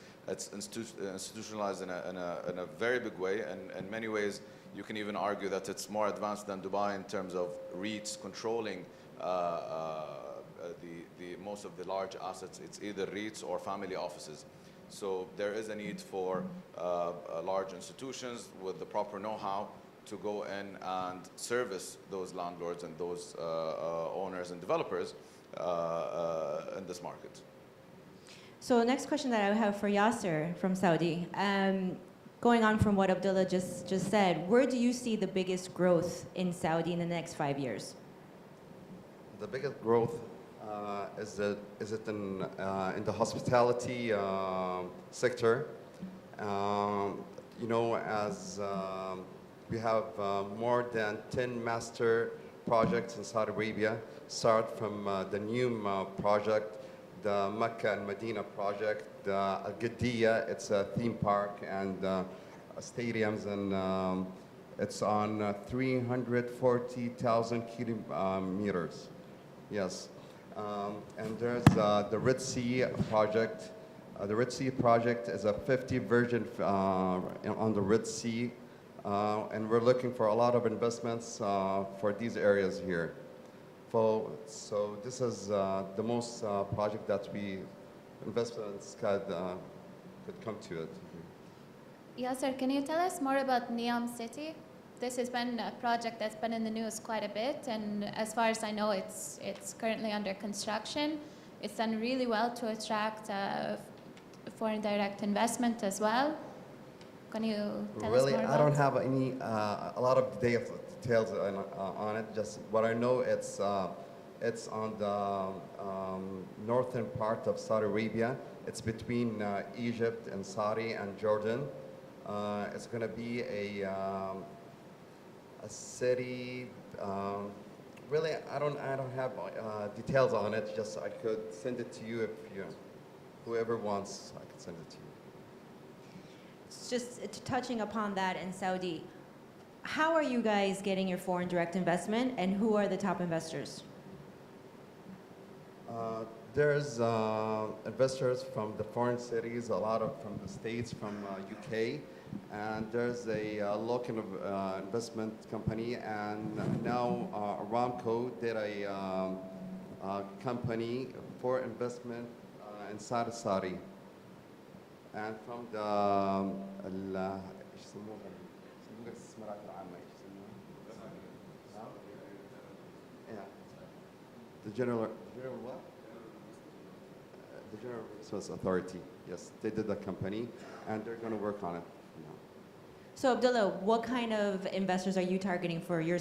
institutionalized in a very big way. And in many ways, you can even argue that it's more advanced than Dubai in terms of REITs controlling most of the large assets. It's either REITs or family offices. So there is a need for large institutions with the proper know-how to go in and service those landlords and those owners and developers in this market. So next question that I have for Yasser from Saudi. Going on from what Abdullah just said, where do you see the biggest growth in Saudi in the next 5 years? The biggest growth is it in the hospitality sector. You know, as we have more than 10 master projects in Saudi Arabia, start from the Neom project, the Mecca and Medina project, the Al Qadiyya, it's a theme park and stadiums, and it's on 340,000 kilometers. Yes. And there's the Red Sea project. The Red Sea project is a 50 version on the Red Sea, and we're looking for a lot of investments for these areas here. So this is the most project that investments could come to it. Yasser, can you tell us more about Neom City? This has been a project that's been in the news quite a bit, and as far as I know, it's currently under construction. It's done really well to attract foreign direct investment as well. Can you tell us more about? I don't have a lot of details on it. Just what I know, it's on the northern part of Saudi Arabia. It's between Egypt and Saudi and Jordan. It's going to be a city. Really, I don't have details on it. Just I could send it to you if whoever wants. I could send it to you. Just touching upon that in Saudi, how are you guys getting your foreign direct investment, and who are the top investors? There's investors from the foreign cities, a lot of from the States, from UK, and there's a local investment company, and now Aramco did a company for investment inside of Saudi. And from the General what? The General Resource Authority. Yes, they did the company, and they're going to work on it. So Abdullah, what kind of investors are you targeting for your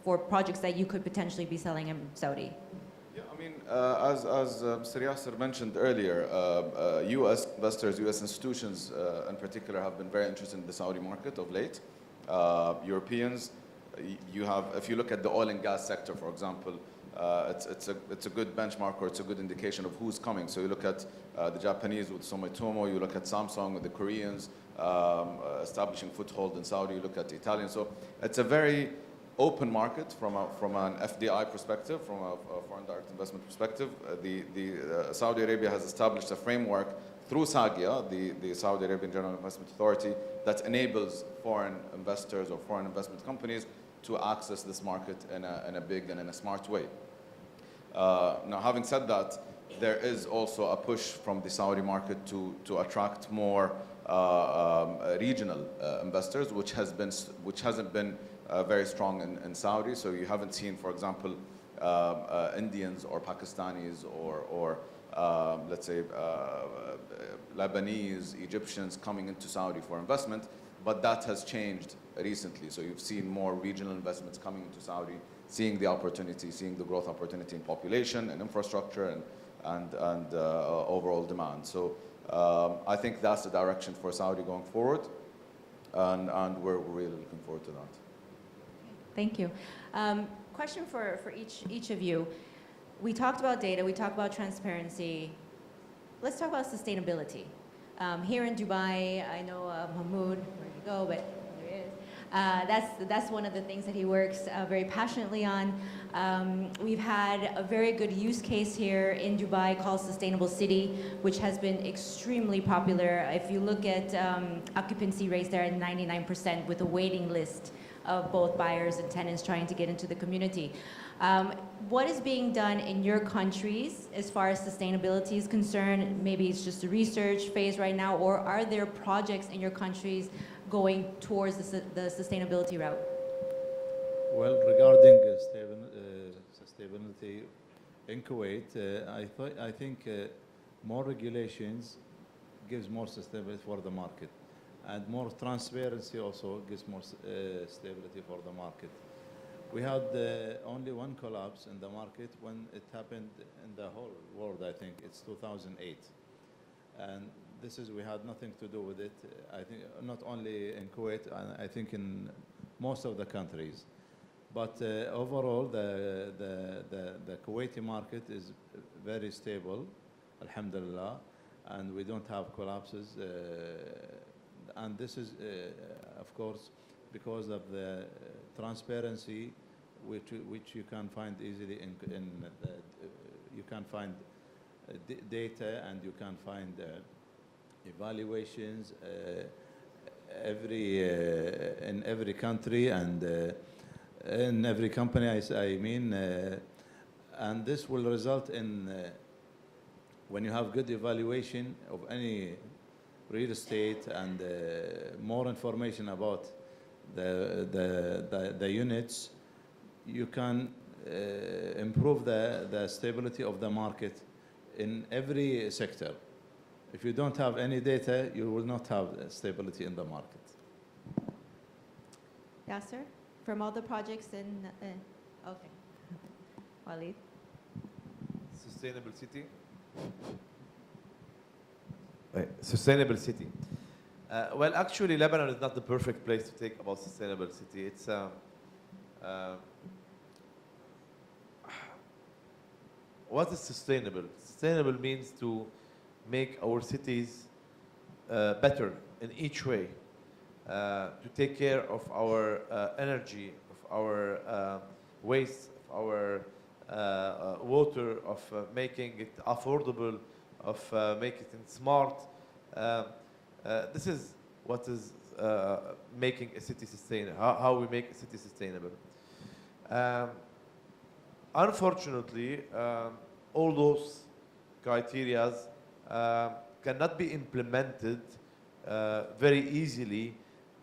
for projects that you could potentially be selling in Saudi? Yeah, I mean, as Mr. Yasser mentioned earlier, U.S. investors, U.S. institutions in particular, have been very interested in the Saudi market of late. Europeans, if you look at the oil and gas sector, for example, it's a good benchmark, or it's a good indication of who's coming. So you look at the Japanese with Sumitomo, you look at Samsung with the Koreans establishing foothold in Saudi, you look at the Italians. So it's a very open market from an FDI perspective, from a foreign direct investment perspective. Saudi Arabia has established a framework through SAGIA, the Saudi Arabian General Investment Authority, that enables foreign investors or foreign investment companies to access this market in a big and in a smart way. Now, having said that, there is also a push from the Saudi market to attract more regional investors, which hasn't been very strong in Saudi. So you haven't seen, for example, Indians or Pakistanis or let's say Lebanese, Egyptians coming into Saudi for investment. but that has changed recently. So you've seen more regional investments coming into Saudi, seeing the opportunity, seeing the growth opportunity in population and infrastructure and overall demand. So I think that's the direction for Saudi going forward, and we're really looking forward to that. Thank you. Question for each of you. We talked about data, we talked about transparency. Let's talk about sustainability. Here in Dubai, I know Mahmoud, where'd he go, but there he is. That's one of the things that he works very passionately on. We've had a very good use case here in Dubai called Sustainable City, which has been extremely popular. If you look at occupancy rates, they're at 99% with a waiting list of both buyers and tenants trying to get into the community. What is being done in your countries as far as sustainability is concerned? Maybe it's just a research phase right now, or are there projects in your countries going towards the sustainability route? Well, regarding sustainability in Kuwait, I think more regulations gives more sustainability for the market, and more transparency also gives more stability for the market. We had only one collapse in the market when it happened in the whole world. I think it's 2008, and we had nothing to do with it. I think not only in Kuwait, I think in most of the countries. But overall, the Kuwaiti market is very stable, alhamdulillah, and we don't have collapses. And this is, of course, because of the transparency, which you can find easily you can find data, and you can find evaluations in every country and in every company. I mean, and this will result in when you have good evaluation of any real estate and more information about the units, you can improve the stability of the market in every sector. If you don't have any data, you will not have stability in the market. Yasser, from all the projects in, okay. Walid? Sustainable city. Sustainable city. Well, actually, Lebanon is not the perfect place to take about sustainable city. It's what is sustainable? Sustainable means to make our cities better in each way, to take care of our energy, of our waste, of our water, of making it affordable, of making it smart. This is what is making a city sustainable, how we make a city sustainable. Unfortunately, all those criteria cannot be implemented very easily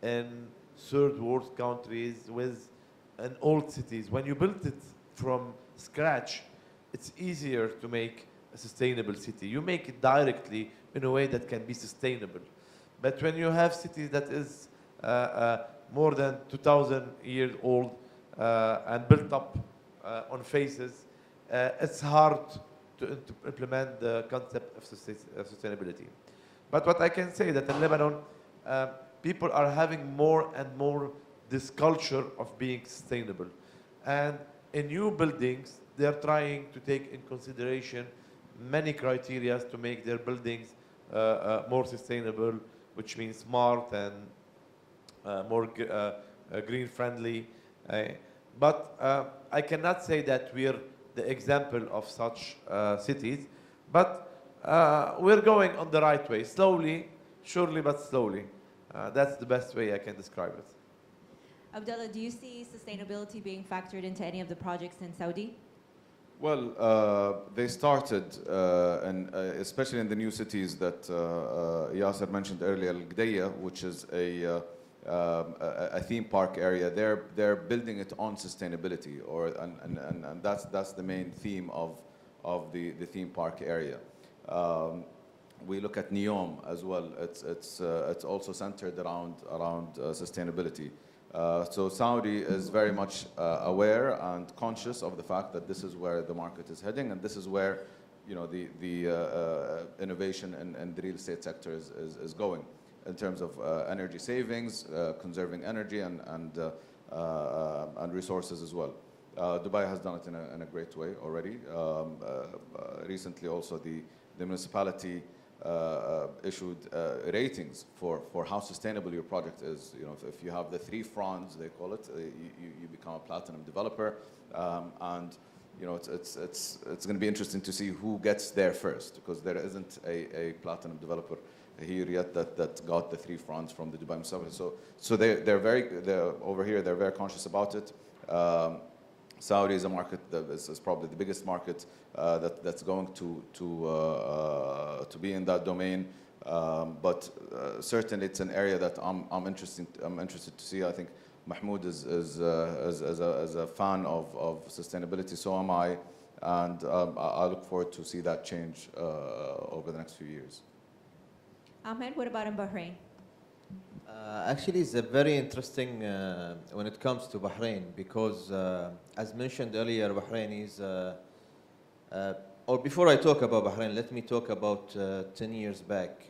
in third world countries with an old cities. When you build it from scratch, it's easier to make a sustainable city. You make it directly in a way that can be sustainable. But when you have cities that is more than 2,000 years old and built up on phases, it's hard to implement the concept of sustainability. But what I can say that in Lebanon, people are having more and more this culture of being sustainable. And in new buildings, they are trying to take in consideration many criteria to make their buildings more sustainable, which means smart and more green friendly. But I cannot say that we're the example of such cities, but we're going on the right way, slowly, surely, but slowly. That's the best way I can describe it. Abdullah, do you see sustainability being factored into any of the projects in Saudi? Well, they started, and especially in the new cities that Yasser mentioned earlier, Al-Qdayya, which is a theme park area. They're building it on sustainability, and that's the main theme of the theme park area. We look at NEOM as well. It's also centered around sustainability. So Saudi is very much aware and conscious of the fact that this is where the market is heading, and this is where, you know, the innovation in the real estate sector is going in terms of energy savings, conserving energy, and resources as well. Dubai has done it in a great way already. Recently, also the municipality issued ratings for how sustainable your project is. You know, if you have the 3 fronds, they call it, you become a platinum developer, and you know, it's going to be interesting to see who gets there first, because there isn't a platinum developer here yet that got the 3 fronds from the Dubai municipality. So they're over here. They're very conscious about it. Saudi is a market that is probably the biggest market that's going to be in that domain. But certainly, it's an area that I'm interested to see. I think Mahmoud is a fan of sustainability. So am I, and I look forward to see that change over the next few years. Ahmed, what about in Bahrain? Actually, it's a very interesting when it comes to Bahrain, because as mentioned earlier, Bahrain is, or before I talk about Bahrain, let me talk about 10 years back.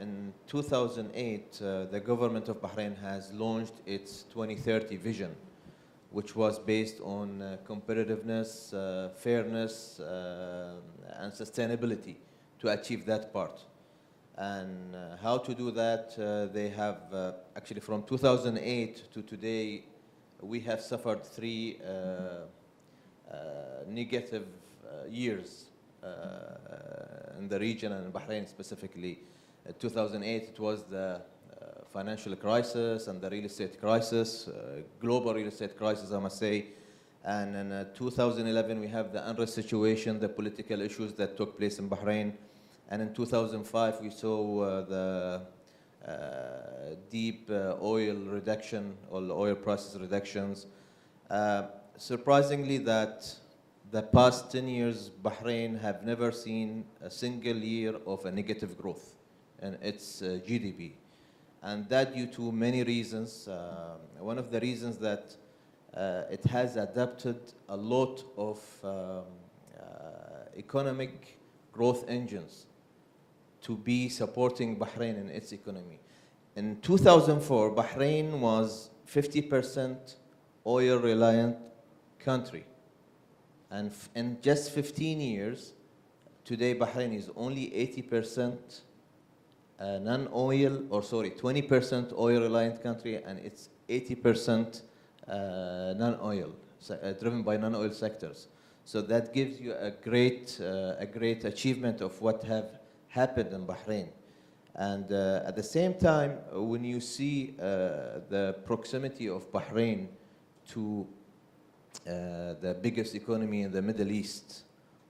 In 2008, the government of Bahrain has launched its 2030 vision, which was based on competitiveness, fairness, and sustainability to achieve that part. And how to do that, they have actually from 2008 to today, we have suffered 3 negative years in the region and in Bahrain specifically. 2008, it was the financial crisis and the real estate crisis, global real estate crisis, I must say. And in 2011, we have the unrest situation, the political issues that took place in Bahrain. And in 2005, we saw the deep oil reduction, or oil prices reductions. Surprisingly, that the past 10 years, Bahrain have never seen a single year of a negative growth in its GDP. And that due to many reasons. One of the reasons that it has adapted a lot of economic growth engines to be supporting Bahrain in its economy. In 2004, Bahrain was 50% oil-reliant country. And in just 15 years, today Bahrain is only 80% non-oil, or sorry, 20% oil-reliant country, and it's 80% non-oil, driven by non-oil sectors. So that gives you a great achievement of what have happened in Bahrain. And at the same time, when you see the proximity of Bahrain to the biggest economy in the Middle East,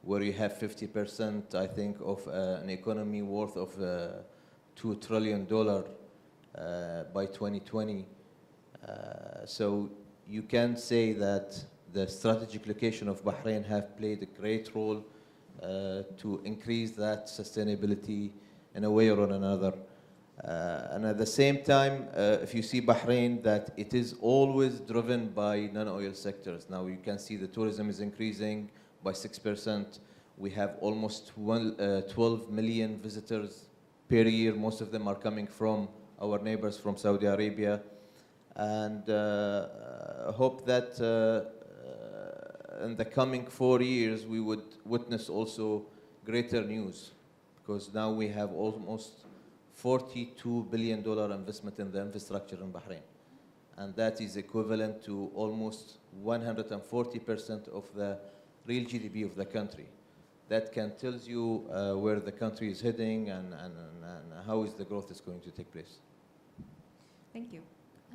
where you have 50%, I think, of an economy worth of $2 trillion by 2020. So you can say that the strategic location of Bahrain have played a great role to increase that sustainability in a way or on another. And at the same time, if you see Bahrain, that it is always driven by non-oil sectors. Now you can see the tourism is increasing by 6%. We have almost 12 million visitors per year. Most of them are coming from our neighbors from Saudi Arabia. And I hope that in the coming 4 years, we would witness also greater news, because now we have almost $42 billion investment in the infrastructure in Bahrain. And that is equivalent to almost 140% of the real GDP of the country. That can tell you where the country is heading and how is the growth is going to take place. Thank you.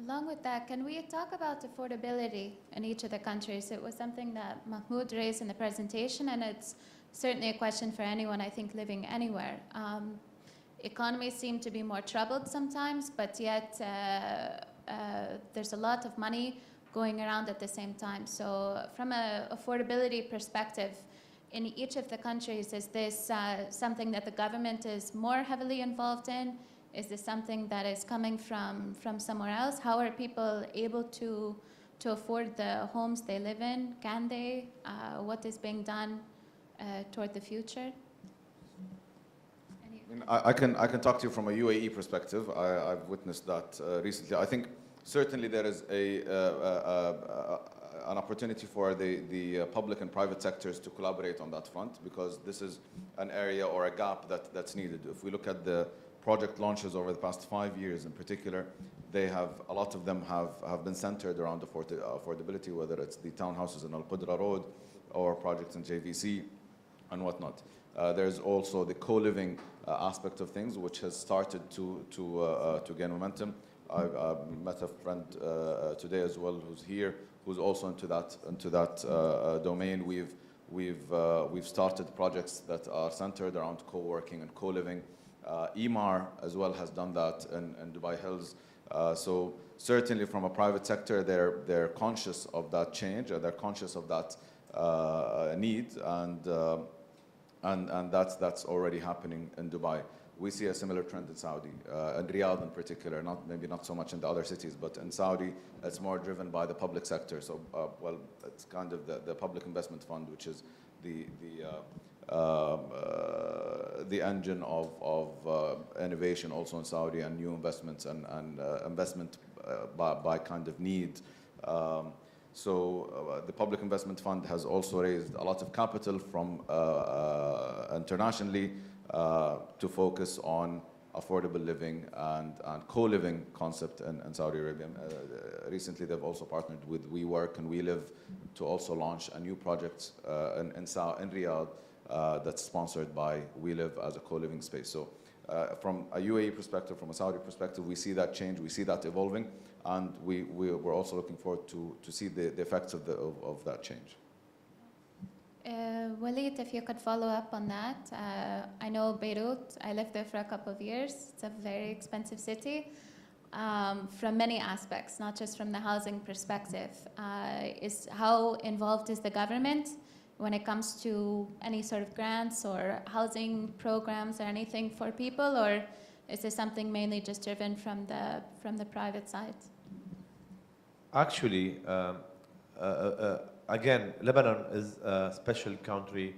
Along with that, can we talk about affordability in each of the countries? It was something that Mahmoud raised in the presentation, and it's certainly a question for anyone, I think, living anywhere. Economies seem to be more troubled sometimes, but yet there's a lot of money going around at the same time. So from an affordability perspective, in each of the countries, is this something that the government is more heavily involved in? Is this something that is coming from somewhere else? How are people able to afford the homes they live in? Can they? What is being done toward the future? I can talk to you from a UAE perspective. I've witnessed that recently. I think certainly there is an opportunity for the public and private sectors to collaborate on that front, because this is an area or a gap that's needed. If we look at the project launches over the past 5 years in particular, a lot of them have been centered around affordability, whether it's the townhouses in Al Qudra Road or projects in JVC and whatnot. There's also the co-living aspect of things, which has started to gain momentum. I met a friend today as well who's here, who's also into that domain. We've started projects that are centered around co-working and co-living. Emaar as well has done that in Dubai Hills. So certainly from a private sector, they're conscious of that change, they're conscious of that need, and that's already happening in Dubai. We see a similar trend in Saudi, and Riyadh in particular, maybe not so much in the other cities, but in Saudi, it's more driven by the public sector. So, well, it's kind of the Public Investment Fund, which is the engine of innovation also in Saudi, and new investments and investment by kind of need. So the Public Investment Fund has also raised a lot of capital from internationally to focus on affordable living and co-living concept in Saudi Arabia. Recently, they've also partnered with WeWork and WeLive to also launch a new project in Riyadh that's sponsored by WeLive as a co-living space. So from a UAE perspective, from a Saudi perspective, we see that change, we see that evolving, and we're also looking forward to see the effects of that change. Walid, if you could follow up on that. I know Beirut, I lived there for a couple of years. It's a very expensive city from many aspects, not just from the housing perspective. How involved is the government when it comes to any sort of grants or housing programs or anything for people, or is this something mainly just driven from the private side? Actually, again, Lebanon is a special country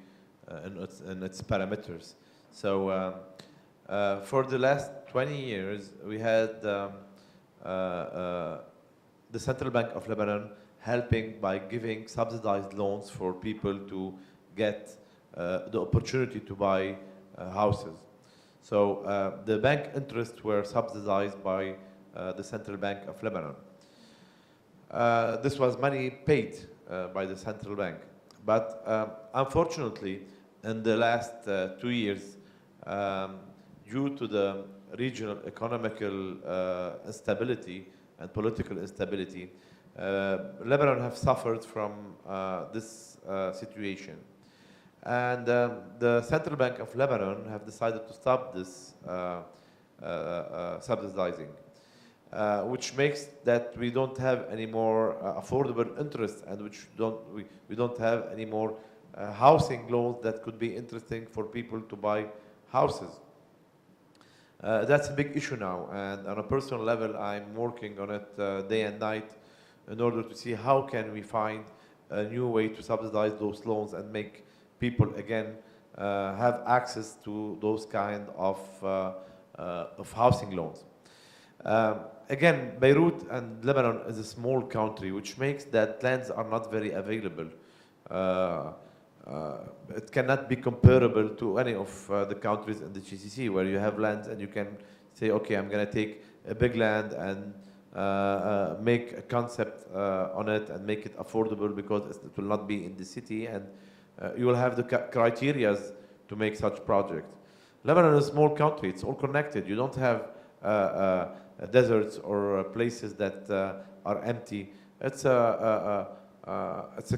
in its parameters. So for the last 20 years, we had the Central Bank of Lebanon helping by giving subsidized loans for people to get the opportunity to buy houses. So the bank interests were subsidized by the Central Bank of Lebanon. This was money paid by the central bank. But unfortunately, in the last 2 years, due to the regional economical instability and political instability, Lebanon have suffered from this situation. And the Central Bank of Lebanon have decided to stop this subsidizing. Which makes that we don't have any more affordable interest, and we don't have any more housing loans that could be interesting for people to buy houses. That's a big issue now, and on a personal level, I'm working on it day and night in order to see how can we find a new way to subsidize those loans and make people again have access to those kind of housing loans. Again, Beirut and Lebanon is a small country, which makes that lands are not very available. It cannot be comparable to any of the countries in the GCC, where you have lands and you can say, okay, I'm going to take a big land and make a concept on it and make it affordable, because it will not be in the city, and you will have the criteria to make such projects. Lebanon is a small country. It's all connected. You don't have deserts or places that are empty. It's a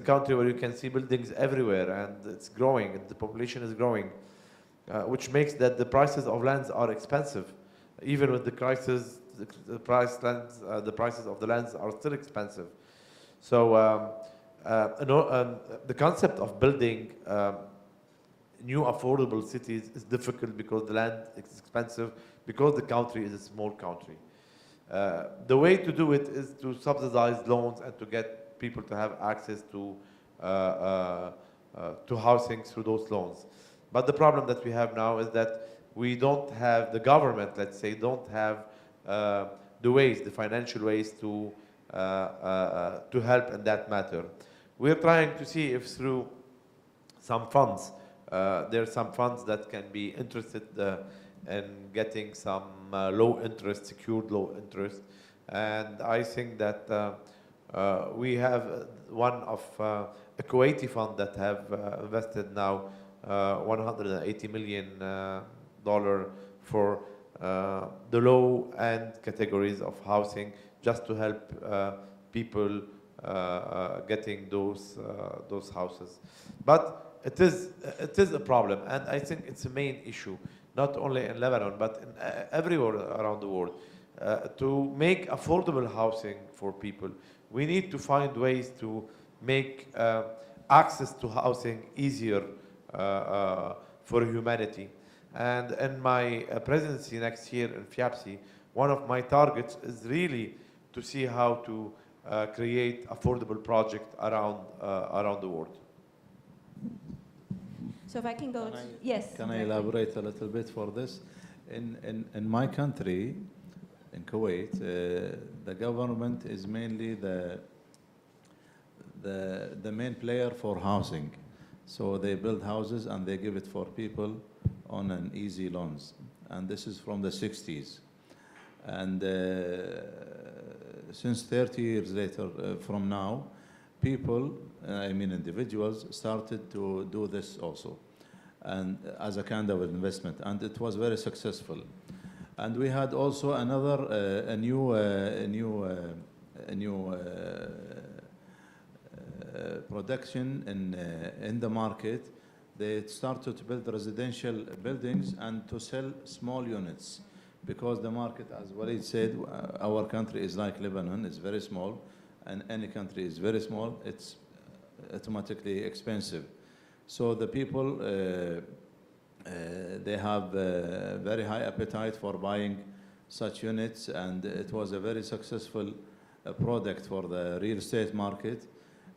country where you can see buildings everywhere, and it's growing, and the population is growing, which makes that the prices of lands are expensive. Even with the crisis, the prices of the lands are still expensive. So the concept of building new affordable cities is difficult because the land is expensive, because the country is a small country. The way to do it is to subsidize loans and to get people to have access to housing through those loans. But the problem that we have now is that we don't have, the government, let's say, don't have the ways, the financial ways to help in that matter. We're trying to see if through some funds, there are some funds that can be interested in getting some low interest, secured low interest. And I think that we have one of a Kuwaiti fund that have invested now $180 million for the low-end categories of housing, just to help people getting those houses. But it is a problem, and I think it's a main issue, not only in Lebanon, but in everywhere around the world. To make affordable housing for people, we need to find ways to make access to housing easier for humanity. And in my presidency next year in FIABCI, one of my targets is really to see how to create affordable projects around the world. So if I can go, yes. Can I elaborate a little bit for this? In my country, in Kuwait, the government is mainly the main player for housing. So they build houses and they give it for people on an easy loans. And this is from the 60s. And since 30 years later from now, people, I mean individuals, started to do this also, and as a kind of investment, and it was very successful. And we had also another, a new production in the market. They started to build residential buildings and to sell small units, because the market, as Walid said, our country is like Lebanon, it's very small, and any country is very small, it's automatically expensive. So the people, they have very high appetite for buying such units, and it was a very successful product for the real estate market.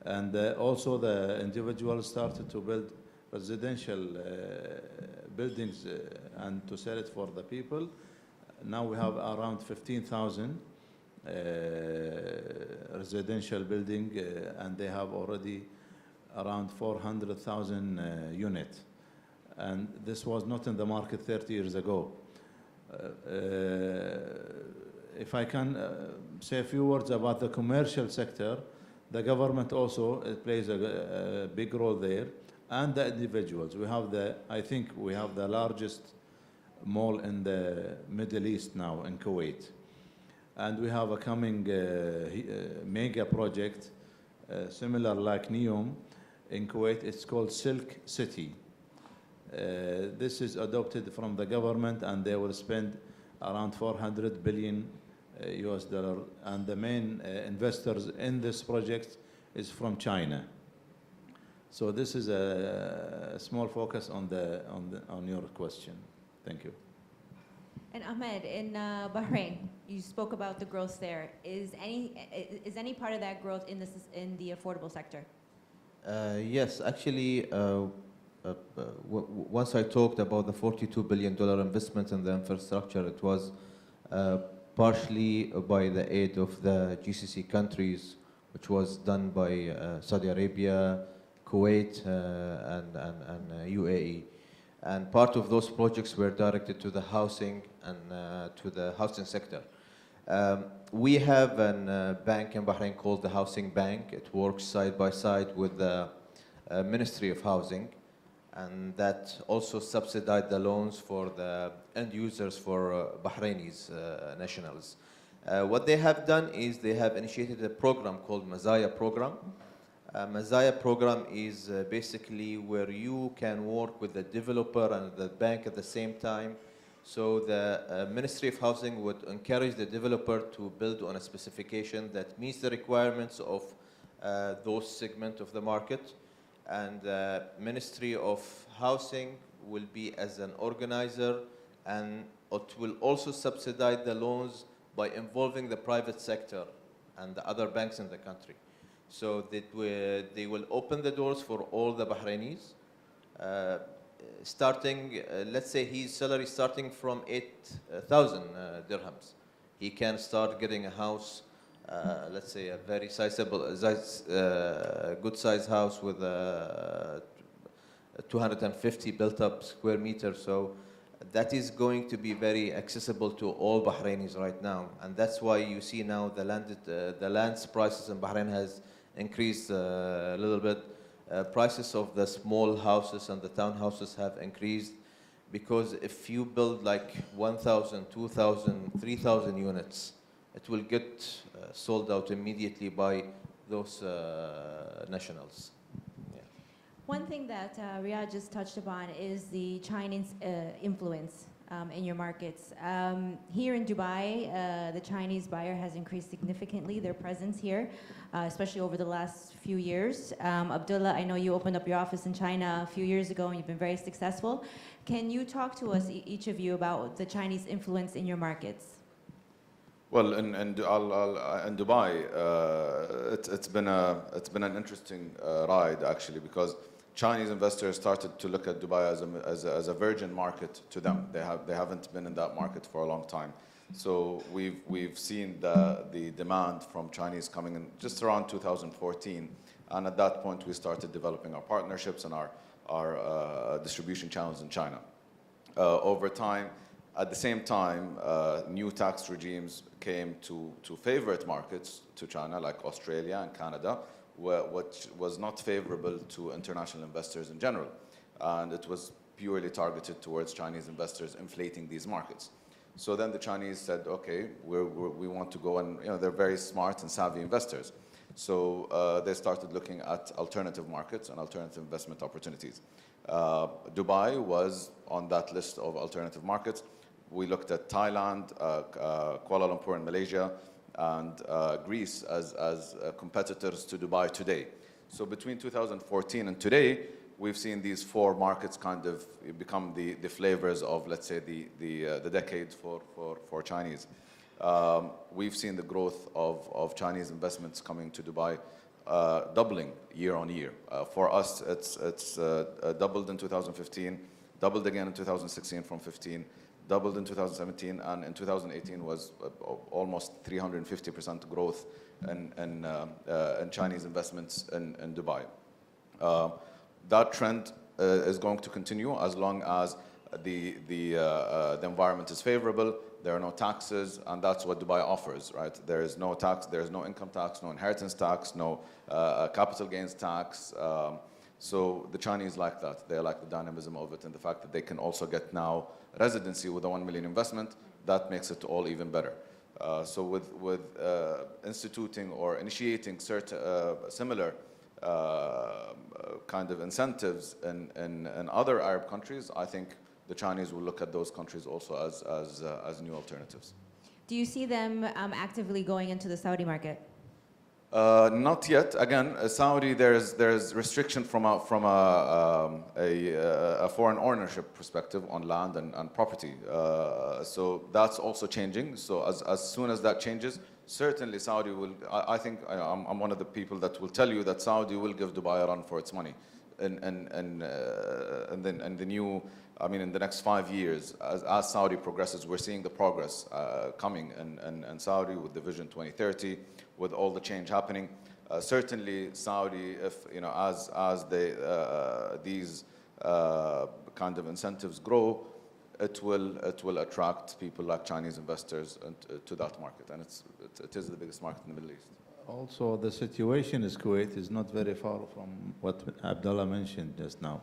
And also the individuals started to build residential buildings and to sell it for the people. Now we have around 15,000 residential building, and they have already around 400,000 units. And this was not in the market 30 years ago. If I can say a few words about the commercial sector, the government also plays a big role there, and the individuals. We have I think we have the largest mall in the Middle East now in Kuwait. And we have a coming mega project, similar like NEOM in Kuwait. It's called Silk City. This is adopted from the government, and they will spend around 400 billion US dollar. And the main investors in this project is from China. So this is a small focus on your question. Thank you. And Ahmed, in Bahrain, you spoke about the growth there. Is any part of that growth in the affordable sector? Yes, actually, once I talked about the $42 billion investment in the infrastructure, it was partially by the aid of the GCC countries, which was done by Saudi Arabia, Kuwait, and UAE. And part of those projects were directed to the housing and to the housing sector. We have a bank in Bahrain called the Housing Bank. It works side by side with the Ministry of Housing, and that also subsidized the loans for the end users for Bahrainis nationals. What they have done is they have initiated a program called Mazaya program. Mazaya program is basically where you can work with the developer and the bank at the same time. So the Ministry of Housing would encourage the developer to build on a specification that meets the requirements of those segments of the market. and the Ministry of Housing will be as an organizer, and it will also subsidize the loans by involving the private sector and the other banks in the country. So that they will open the doors for all the Bahrainis, starting, let's say his salary starting from 8,000 dirhams. He can start getting a house, let's say a very sizable, good size house with 250 built up square meters. So that is going to be very accessible to all Bahrainis right now. And that's why you see now the land's prices in Bahrain has increased a little bit. Prices of the small houses and the townhouses have increased, because if you build like 1,000, 2,000, 3,000 units, it will get sold out immediately by those nationals. Yeah. One thing that Riyadh just touched upon is the Chinese influence in your markets. Here in Dubai, the Chinese buyer has increased significantly their presence here, especially over the last few years. Abdullah, I know you opened up your office in China a few years ago and you've been very successful. Can you talk to us, each of you, about the Chinese influence in your markets? Well, in Dubai, it's been an interesting ride actually, because Chinese investors started to look at Dubai as a virgin market to them. They haven't been in that market for a long time. So we've seen the demand from Chinese coming in just around 2014, and at that point we started developing our partnerships and our distribution channels in China. Over time, at the same time, new tax regimes came to favorite markets to China, like Australia and Canada, which was not favorable to international investors in general. And it was purely targeted towards Chinese investors, inflating these markets. So then the Chinese said, okay, we want to go, and they're very smart and savvy investors. So they started looking at alternative markets and alternative investment opportunities. Dubai was on that list of alternative markets. We looked at Thailand, Kuala Lumpur in Malaysia, and Greece as competitors to Dubai today. So between 2014 and today, we've seen these four markets kind of become the flavors of, let's say, the decade for Chinese. We've seen the growth of Chinese investments coming to Dubai doubling year on year. For us, it's doubled in 2015, doubled again in 2016 from 15, doubled in 2017, and in 2018 was almost 350% growth in Chinese investments in Dubai. That trend is going to continue as long as the environment is favorable. There are no taxes, and that's what Dubai offers, right? There is no tax, there is no income tax, no inheritance tax, no capital gains tax. So the Chinese like that. They like the dynamism of it and the fact that they can also get now residency with a 1 million investment. That makes it all even better. So with instituting or initiating certain similar kind of incentives in other Arab countries, I think the Chinese will look at those countries also as new alternatives. Do you see them actively going into the Saudi market? Not yet. Again, Saudi, there's restriction from a foreign ownership perspective on land and property. So that's also changing. So as soon as that changes, certainly Saudi will. I think I'm one of the people that will tell you that Saudi will give Dubai a run for its money, and then the new. I mean, in the next 5 years, as Saudi progresses, we're seeing the progress coming in Saudi with the Vision 2030, with all the change happening. Certainly, Saudi, if as these kind of incentives grow, it will attract people like Chinese investors to that market, and it is the biggest market in the Middle East. Also, the situation in Kuwait is not very far from what Abdullah mentioned just now.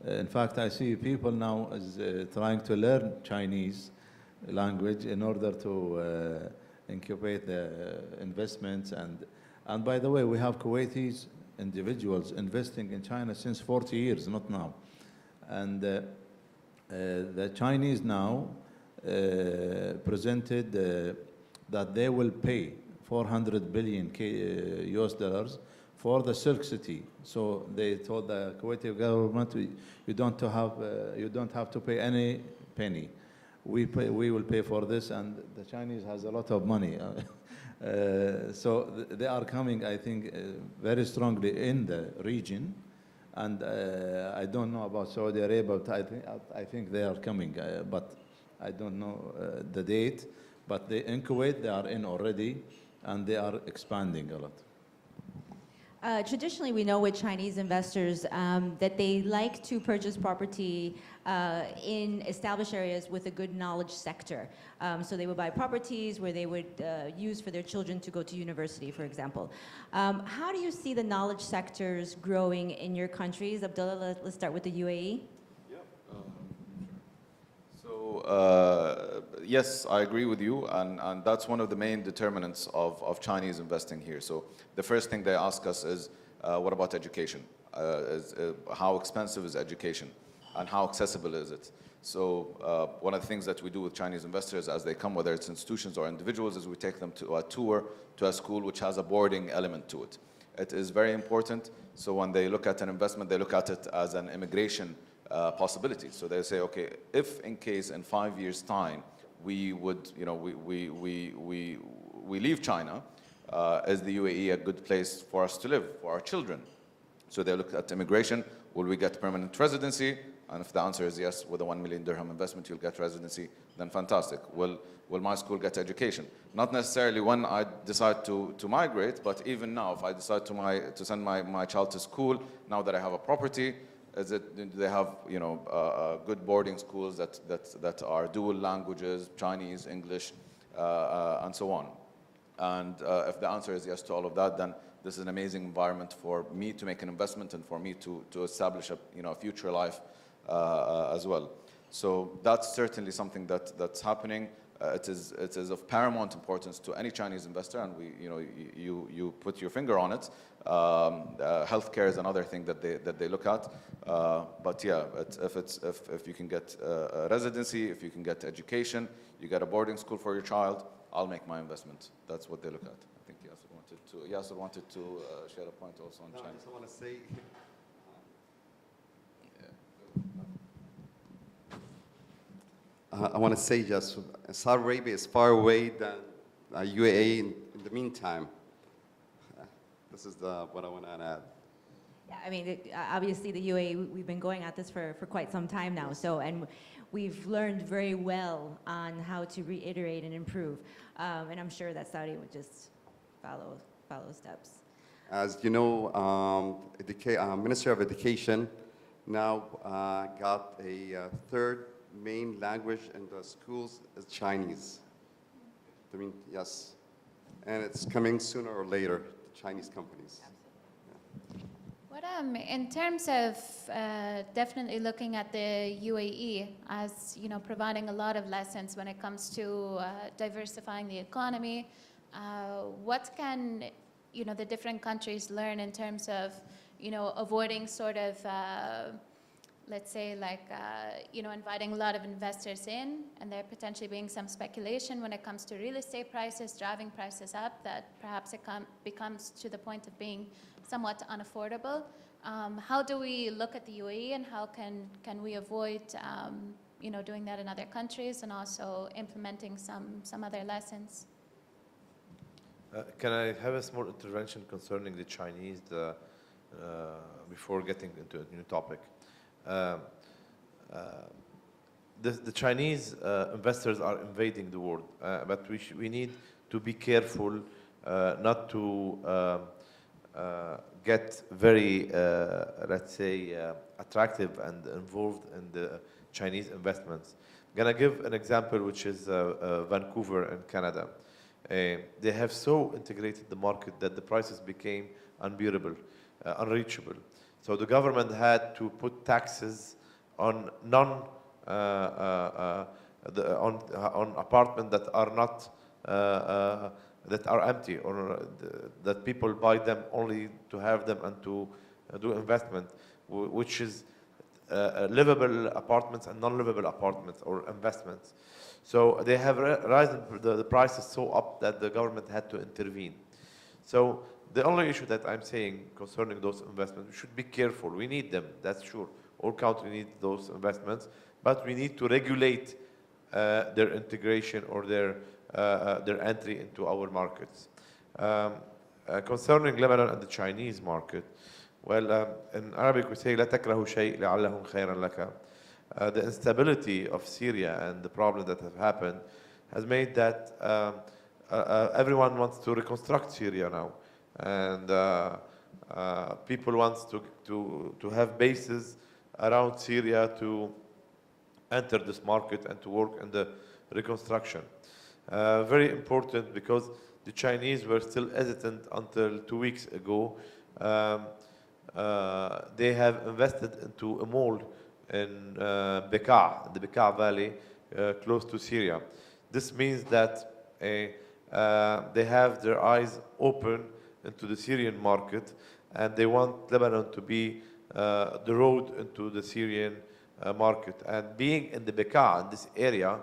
In fact, I see people now trying to learn Chinese language in order to incubate the investments. And by the way, we have Kuwaitis individuals investing in China since 40 years, not now. And the Chinese now presented that they will pay 400 billion US dollars for the Silk City. So they told the Kuwaiti government, you don't have to pay any penny. We will pay for this, and the Chinese has a lot of money. So they are coming, I think, very strongly in the region. And I don't know about Saudi Arabia, but I think they are coming, but I don't know the date. But in Kuwait, they are in already, and they are expanding a lot. Traditionally, we know with Chinese investors that they like to purchase property in established areas with a good knowledge sector. So they would buy properties where they would use for their children to go to university, for example. How do you see the knowledge sectors growing in your countries? Abdullah, let's start with the UAE. Yes, I agree with you, and that's one of the main determinants of Chinese investing here. So the first thing they ask us is, what about education? How expensive is education, and how accessible is it? So one of the things that we do with Chinese investors as they come, whether it's institutions or individuals, is we take them to a tour to a school which has a boarding element to it. It is very important. So when they look at an investment, they look at it as an immigration possibility. So they say, okay, if in case in 5 years' time we would, we leave China, is the UAE a good place for us to live, for our children? So they look at immigration. Will we get permanent residency? And if the answer is yes, with a 1 million dirham investment, you'll get residency, then fantastic. Will my school get education? Not necessarily when I decide to migrate, but even now, if I decide to send my child to school, now that I have a property, do they have good boarding schools that are dual languages, Chinese, English, and so on? And if the answer is yes to all of that, then this is an amazing environment for me to make an investment and for me to establish a future life as well. So that's certainly something that's happening. It is of paramount importance to any Chinese investor, and you put your finger on it. Healthcare is another thing that they look at. But yeah, if you can get a residency, if you can get education, you get a boarding school for your child, I'll make my investment. That's what they look at. I think Yasser wanted to share a point also on China. I just want to say. I want to say just Saudi Arabia is far away than UAE in the meantime. This is what I want to add. Yeah, I mean, obviously the UAE, we've been going at this for quite some time now. So, and we've learned very well on how to reiterate and improve. And I'm sure that Saudi would just follow steps. As you know, Ministry of Education now got a third main language in the schools is Chinese. I mean, yes. And it's coming sooner or later, the Chinese companies. Yeah. What, in terms of definitely looking at the UAE as, providing a lot of lessons when it comes to diversifying the economy, what can, the different countries learn in terms of, avoiding sort of, let's say, like, inviting a lot of investors in, and there potentially being some speculation when it comes to real estate prices, driving prices up, that perhaps it becomes to the point of being somewhat unaffordable. How do we look at the UAE, and how can we avoid, doing that in other countries, and also implementing some other lessons? Can I have a small intervention concerning the Chinese before getting into a new topic? The Chinese investors are invading the world, but we need to be careful not to get very, let's say, attractive and involved in the Chinese investments. I'm gonna give an example, which is Vancouver in Canada. They have so integrated the market that the prices became unbearable, unreachable. So the government had to put taxes on on apartments that are not that are empty, or that people buy them only to have them and to do investment, which is livable apartments and non-livable apartments or investments. So they have risen the prices so up that the government had to intervene. So the only issue that I'm saying concerning those investments, we should be careful. We need them, that's sure. All countries need those investments, but we need to regulate their integration or their entry into our markets. Concerning Lebanon and the Chinese market, well, in Arabic we say لا تكرهوا شيء لعله خيرا لك. The instability of Syria and the problems that have happened has made that everyone wants to reconstruct Syria now, and people want to have bases around Syria to enter this market and to work in the reconstruction. Very important because the Chinese were still hesitant until 2 weeks ago. They have invested into a mall in Bekaa, the Bekaa Valley, close to Syria. This means that they have their eyes open into the Syrian market, and they want Lebanon to be the road into the Syrian market. And being in the Bekaa, in this area,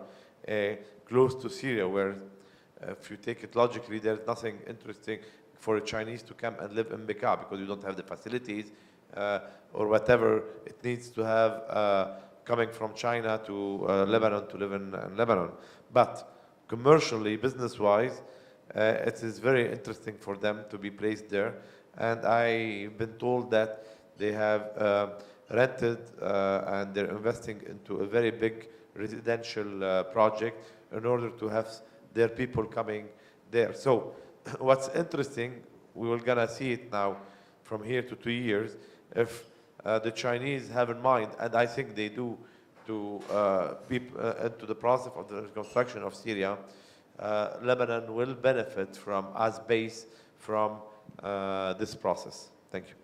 close to Syria, where if you take it logically, there's nothing interesting for a Chinese to come and live in Bekaa because you don't have the facilities or whatever it needs to have coming from China to Lebanon to live in Lebanon. But commercially, business-wise, it is very interesting for them to be placed there. And I've been told that they have rented and they're investing into a very big residential project in order to have their people coming there. So what's interesting, we will gonna see it now from here to 2 years, if the Chinese have in mind, and I think they do, to be into the process of the reconstruction of Syria, Lebanon will benefit from, as base, from this process. Thank you.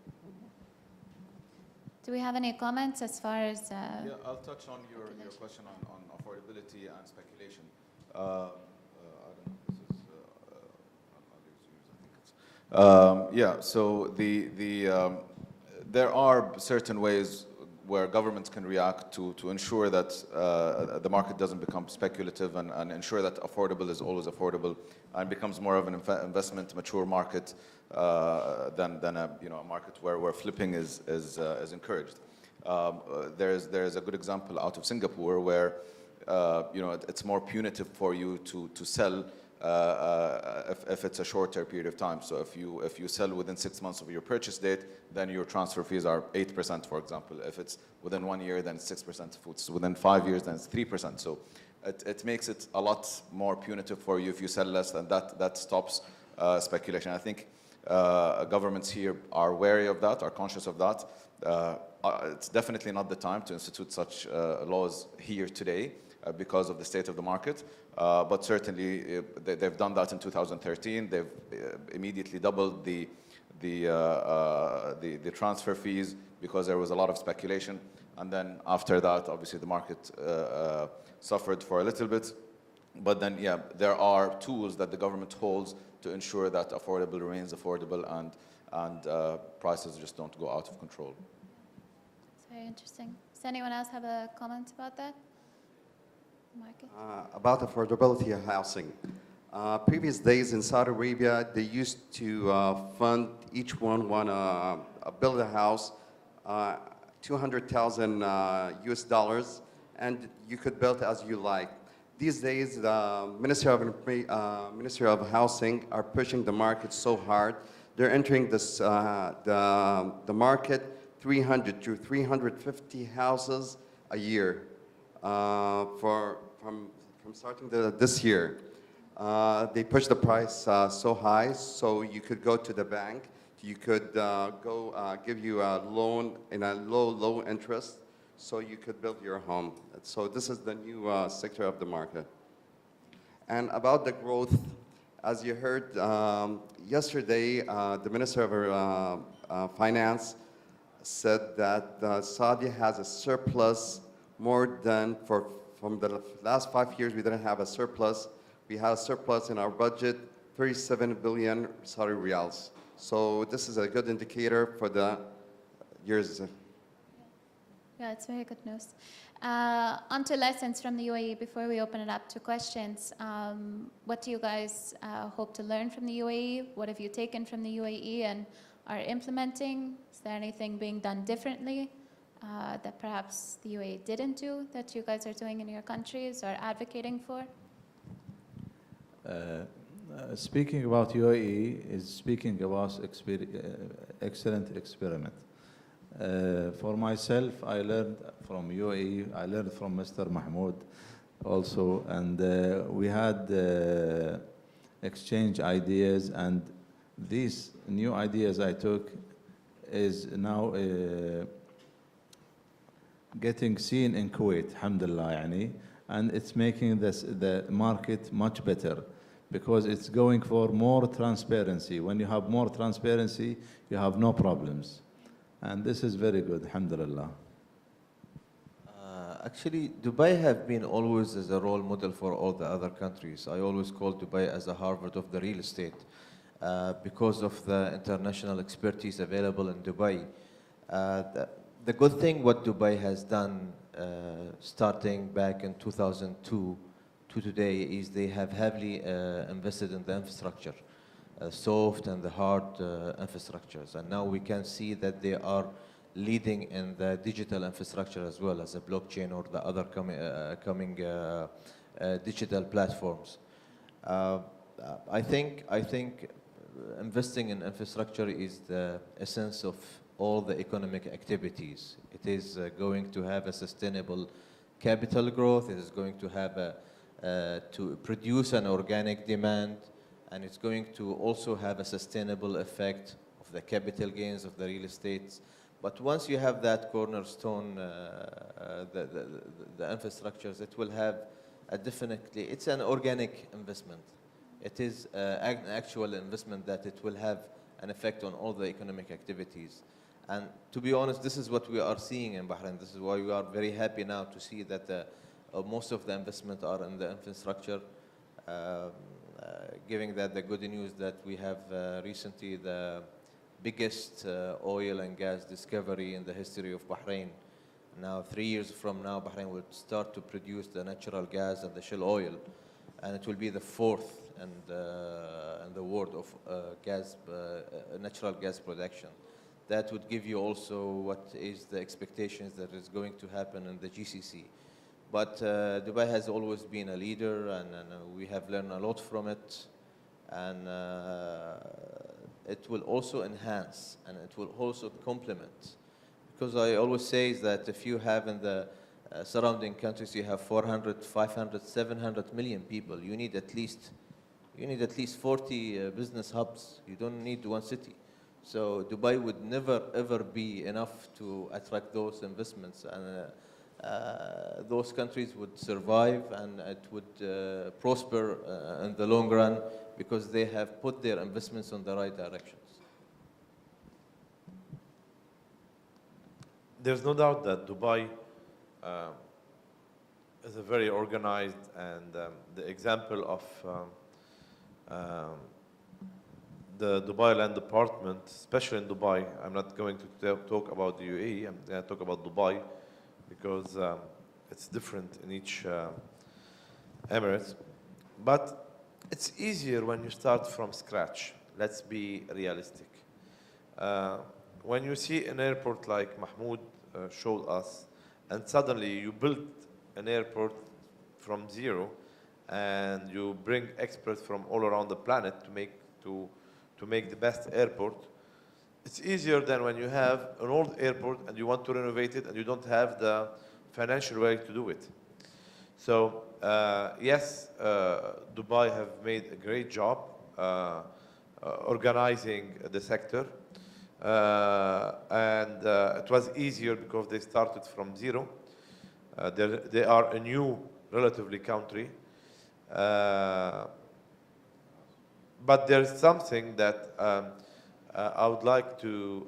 Do we have any comments as far as... Yeah, I'll touch on your question on affordability and speculation. I don't know, this is, I'll use I think it's, yeah, so there are certain ways where governments can react to ensure that the market doesn't become speculative and ensure that affordable is always affordable and becomes more of an investment mature market than a market where flipping is encouraged. There's a good example out of Singapore where it's more punitive for you to sell if it's a shorter period of time. So if you sell within 6 months of your purchase date, then your transfer fees are 8%, for example. If it's within 1 year, then it's 6%. If it's within 5 years, then it's 3%. So it makes it a lot more punitive for you if you sell less, and that stops speculation. I think governments here are wary of that, are conscious of that. It's definitely not the time to institute such laws here today because of the state of the market. But certainly they've done that in 2013. They've immediately doubled the transfer fees because there was a lot of speculation. And then after that, obviously the market suffered for a little bit. But then, yeah, there are tools that the government holds to ensure that affordable remains affordable and prices just don't go out of control. It's very interesting. Does anyone else have a comment about that? Market? About affordability of housing. Previous days in Saudi Arabia, they used to fund each one build a house, 200,000 US dollars, and you could build as you like. These days, the Ministry of Housing are pushing the market so hard. They're entering this the market 300 to 350 houses a year from starting this year. They push the price so high, so you could go to the bank. You could give you a loan in a low interest, so you could build your home. So this is the new sector of the market. And about the growth, as you heard yesterday, the Minister of Finance said that Saudi has a surplus more than from the last 5 years. We didn't have a surplus. We had a surplus in our budget, 37 billion Saudi riyals. So this is a good indicator for the years. Yeah, it's very good news. On to lessons from the UAE before we open it up to questions. What do you guys hope to learn from the UAE? What have you taken from the UAE and are implementing? Is there anything being done differently that perhaps the UAE didn't do that you guys are doing in your countries or advocating for? Speaking about UAE is speaking about excellent experiment. For myself, I learned from UAE, I learned from Mr. Mahmoud also, and we had exchange ideas, and these new ideas I took is now getting seen in Kuwait, alhamdulillah, yani, and it's making the market much better because it's going for more transparency. When you have more transparency, you have no problems. And this is very good, alhamdulillah. Actually, Dubai have been always as a role model for all the other countries. I always call Dubai as a Harvard of the real estate because of the international expertise available in Dubai. The good thing what Dubai has done starting back in 2002 to today is they have heavily invested in the infrastructure. Soft and the hard infrastructures. And now we can see that they are leading in the digital infrastructure as well as a blockchain or the other coming digital platforms. I think investing in infrastructure is the essence of all the economic activities. It is going to have a sustainable capital growth. It is going to have to produce an organic demand. And it's going to also have a sustainable effect of the capital gains of the real estate. But once you have that cornerstone, the infrastructures, it will have a definitely, it's an organic investment. It is an actual investment that it will have an effect on all the economic activities. And to be honest, this is what we are seeing in Bahrain. This is why we are very happy now to see that most of the investment are in the infrastructure. Giving that the good news that we have recently the biggest oil and gas discovery in the history of Bahrain. Now, 3 years from now, Bahrain will start to produce the natural gas and the shale oil, and it will be the fourth in the world of natural gas production. That would give you also what is the expectations that is going to happen in the GCC. But Dubai has always been a leader, and we have learned a lot from it. And it will also enhance, and it will also complement. Because I always say is that if you have in the surrounding countries, you have 400, 500, 700 million people. You need at least 40 business hubs. You don't need one city. So Dubai would never ever be enough to attract those investments, and those countries would survive, and it would prosper in the long run because they have put their investments on the right directions. There's no doubt that Dubai is a very organized, and the example of the Dubai Land Department, especially in Dubai, I'm not going to talk about the UAE, I'm going to talk about Dubai because it's different in each Emirates. But it's easier when you start from scratch. Let's be realistic. When you see an airport like Mahmoud showed us, and suddenly you build an airport from zero, and you bring experts from all around the planet to make the best airport, it's easier than when you have an old airport and you want to renovate it and you don't have the financial way to do it. So yes, Dubai have made a great job organizing the sector. And it was easier because they started from zero. They are a new, relatively country. But there's something that I would like to,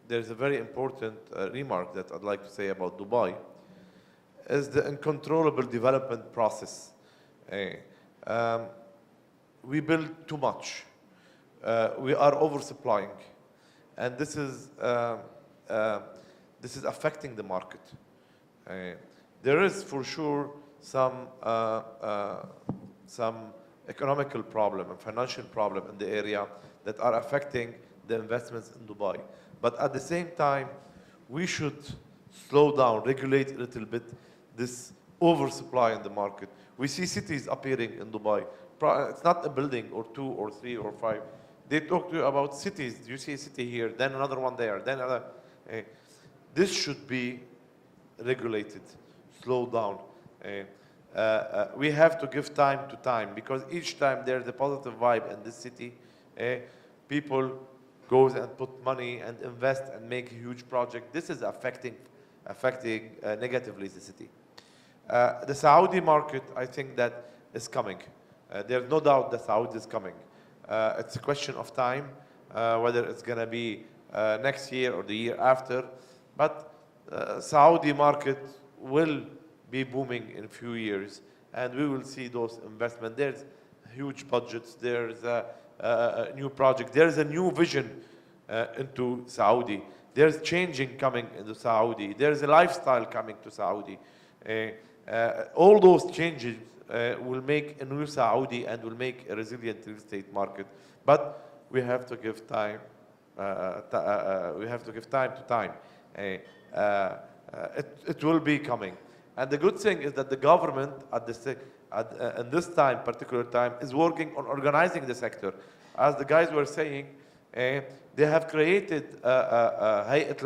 there's a very important remark that I'd like to say about Dubai, is the uncontrollable development process. We build too much. We are oversupplying. And this is the this is affecting the market. There is for sure some economical problem and financial problem in the area that are affecting the investments in Dubai. But at the same time, we should slow down, regulate a little bit this oversupply in the market. We see cities appearing in Dubai. It's not a building or 2 or 3 or 5. They talk to you about cities. You see a city here, then another one there, then another. This should be regulated, slow down. We have to give time to time, because each time there's a positive vibe in this city, people goes and put money and invest and make a huge project. This is affecting negatively the city. The Saudi market, I think that is coming. There's no doubt that Saudi is coming. It's a question of time, whether it's going to be next year or the year after. But Saudi market will be booming in a few years, and we will see those investments. There's huge budgets. There's a new project. There's a new vision into Saudi. There's changing coming into Saudi. There's a lifestyle coming to Saudi. All those changes will make a new Saudi and will make a resilient real estate market. But we have to give time. We have to give time to time. It will be coming. And the good thing is that the government in this particular time, is working on organizing the sector. As the guys were saying, they have created هيئة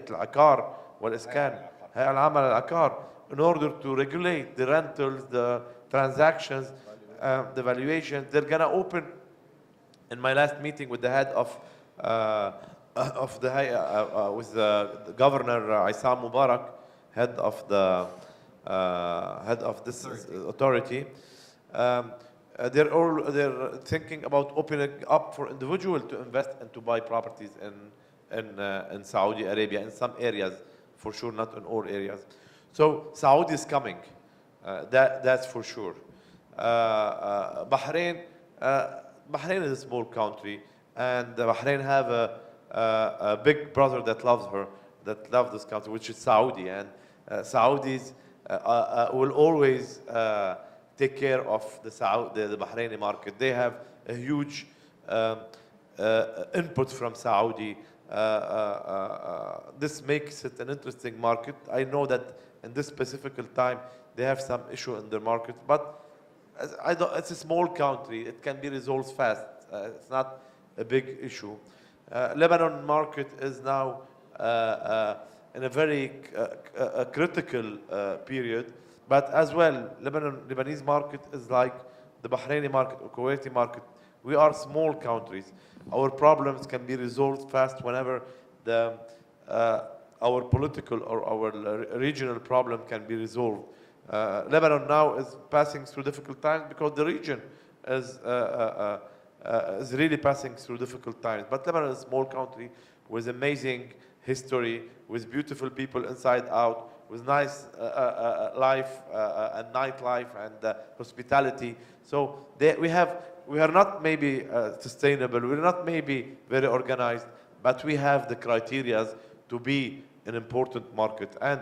العقار والإسكان, هيئة العمل العقار, in order to regulate the rentals, the transactions, the valuations. They're gonna open. In my last meeting with the head of the with the governor Isam Mubarak, head of this authority, they're thinking about opening up for individuals to invest and to buy properties in Saudi Arabia, in some areas, for sure, not in all areas. So Saudi is coming, that's for sure. Bahrain is a small country, and Bahrain have a big brother that loves this country, which is Saudi, and Saudis will always take care of the Bahraini market. They have a huge input from Saudi. This makes it an interesting market. I know that in this specific time they have some issue in their market, but it's a small country. It can be resolved fast. It's not a big issue. Lebanon market is now in a very critical period, but as well, Lebanese market is like the Bahraini market or Kuwaiti market. We are small countries. Our problems can be resolved fast whenever our political or our regional problem can be resolved. Lebanon now is passing through difficult times because the region is really passing through difficult times. But Lebanon is a small country with amazing history, with beautiful people inside out, with nice life and nightlife and hospitality. So we are not maybe sustainable, we're not maybe very organized, but we have the criteria to be an important market. And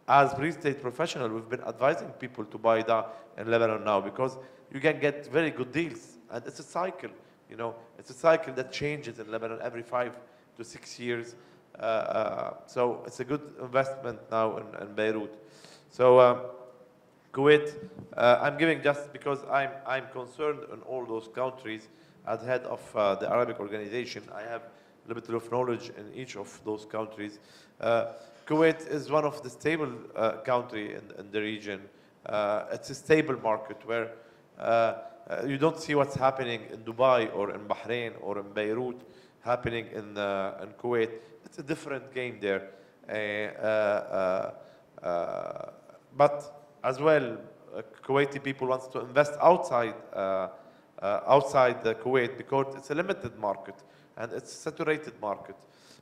as real estate professional, we've been advising people to buy that in Lebanon now, because you can get very good deals, and it's a cycle. You know, it's a cycle that changes in Lebanon every 5 to 6 years. So it's a good investment now in Beirut. So Kuwait, I'm giving just because I'm concerned in all those countries. As head of the Arabic organization, I have a little bit of knowledge in each of those countries. Kuwait is one of the stable country in the region. It's a stable market where you don't see what's happening in Dubai or in Bahrain or in Beirut happening in Kuwait. It's a different game there. But as well, Kuwaiti people want to invest outside the Kuwait because it's a limited market and it's a saturated market.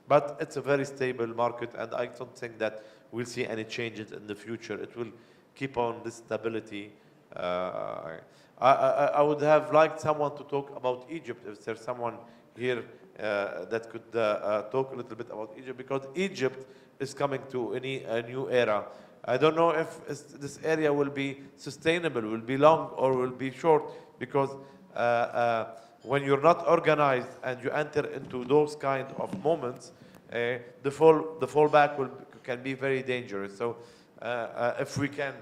But it's a very stable market, and I don't think that we'll see any changes in the future. It will keep on this stability. I would have liked someone to talk about Egypt. If there's someone here that could talk a little bit about Egypt, because Egypt is coming to a new era. I don't know if this area will be sustainable, will be long or will be short, because when you're not organized and you enter into those kind of moments, the fallback can be very dangerous. So if you can,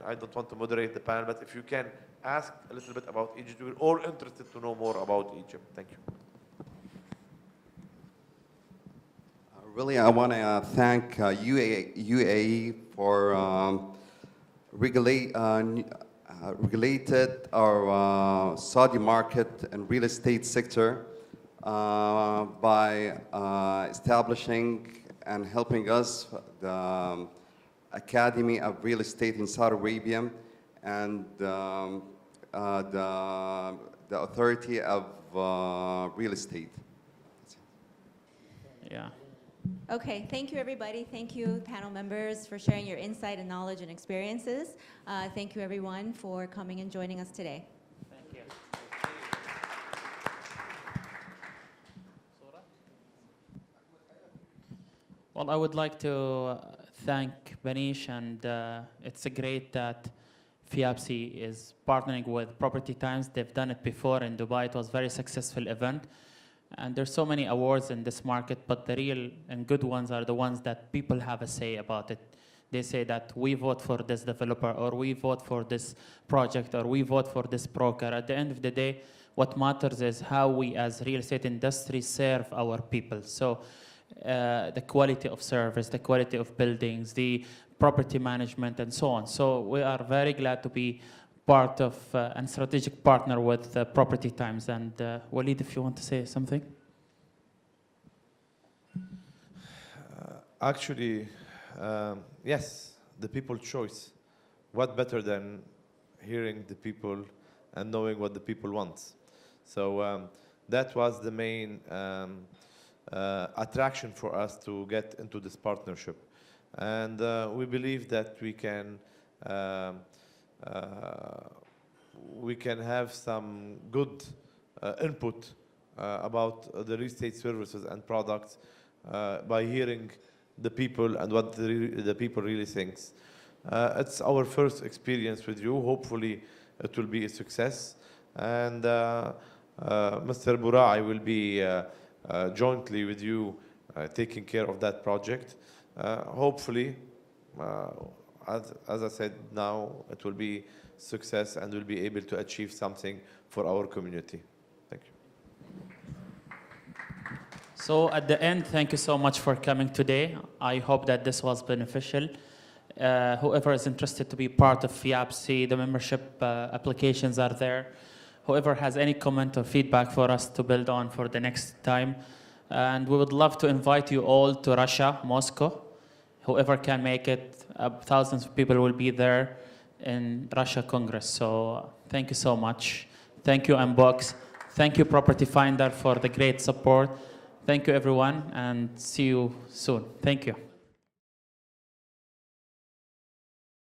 I don't want to moderate the panel, but if you can ask a little bit about Egypt, we're all interested to know more about Egypt. Thank you. Really, I want to thank UAE for regulated our Saudi market and real estate sector by establishing and helping us the Academy of Real Estate in Saudi Arabia and the Authority of Real Estate. Yeah. Okay, thank you everybody. Thank you panel members for sharing your insight and knowledge and experiences. Thank you everyone for coming and joining us today. Thank you. Well, I would like to thank Banish, and it's great that FIABCI is partnering with Property Times. They've done it before in Dubai. It was a very successful event. And there's so many awards in this market, but the real and good ones are the ones that people have a say about it. They say that we vote for this developer, or we vote for this project, or we vote for this broker. At the end of the day, what matters is how we as real estate industry serve our people. So the quality of service, the quality of buildings, the property management, and so on. So we are very glad to be part of and strategic partner with Property Times. And Walid, if you want to say something. Actually, yes, the people's choice. What better than hearing the people and knowing what the people want? So that was the main attraction for us to get into this partnership. And we believe that we can have some good input about the real estate services and products by hearing the people and what the people really thinks. It's our first experience with you. Hopefully it will be a success. And Mr. Burai will be jointly with you taking care of that project. Hopefully, as I said now, it will be success and we'll be able to achieve something for our community. Thank you. So at the end, thank you so much for coming today. I hope that this was beneficial. Whoever is interested to be part of FIABCI, the membership applications are there. Whoever has any comment or feedback for us to build on for the next time. And we would love to invite you all to Russia, Moscow. Whoever can make it, thousands of people will be there in Russia Congress. So thank you so much. Thank you, Unbox. Thank you, Property Finder, for the great support. Thank you, everyone, and see you soon. Thank you.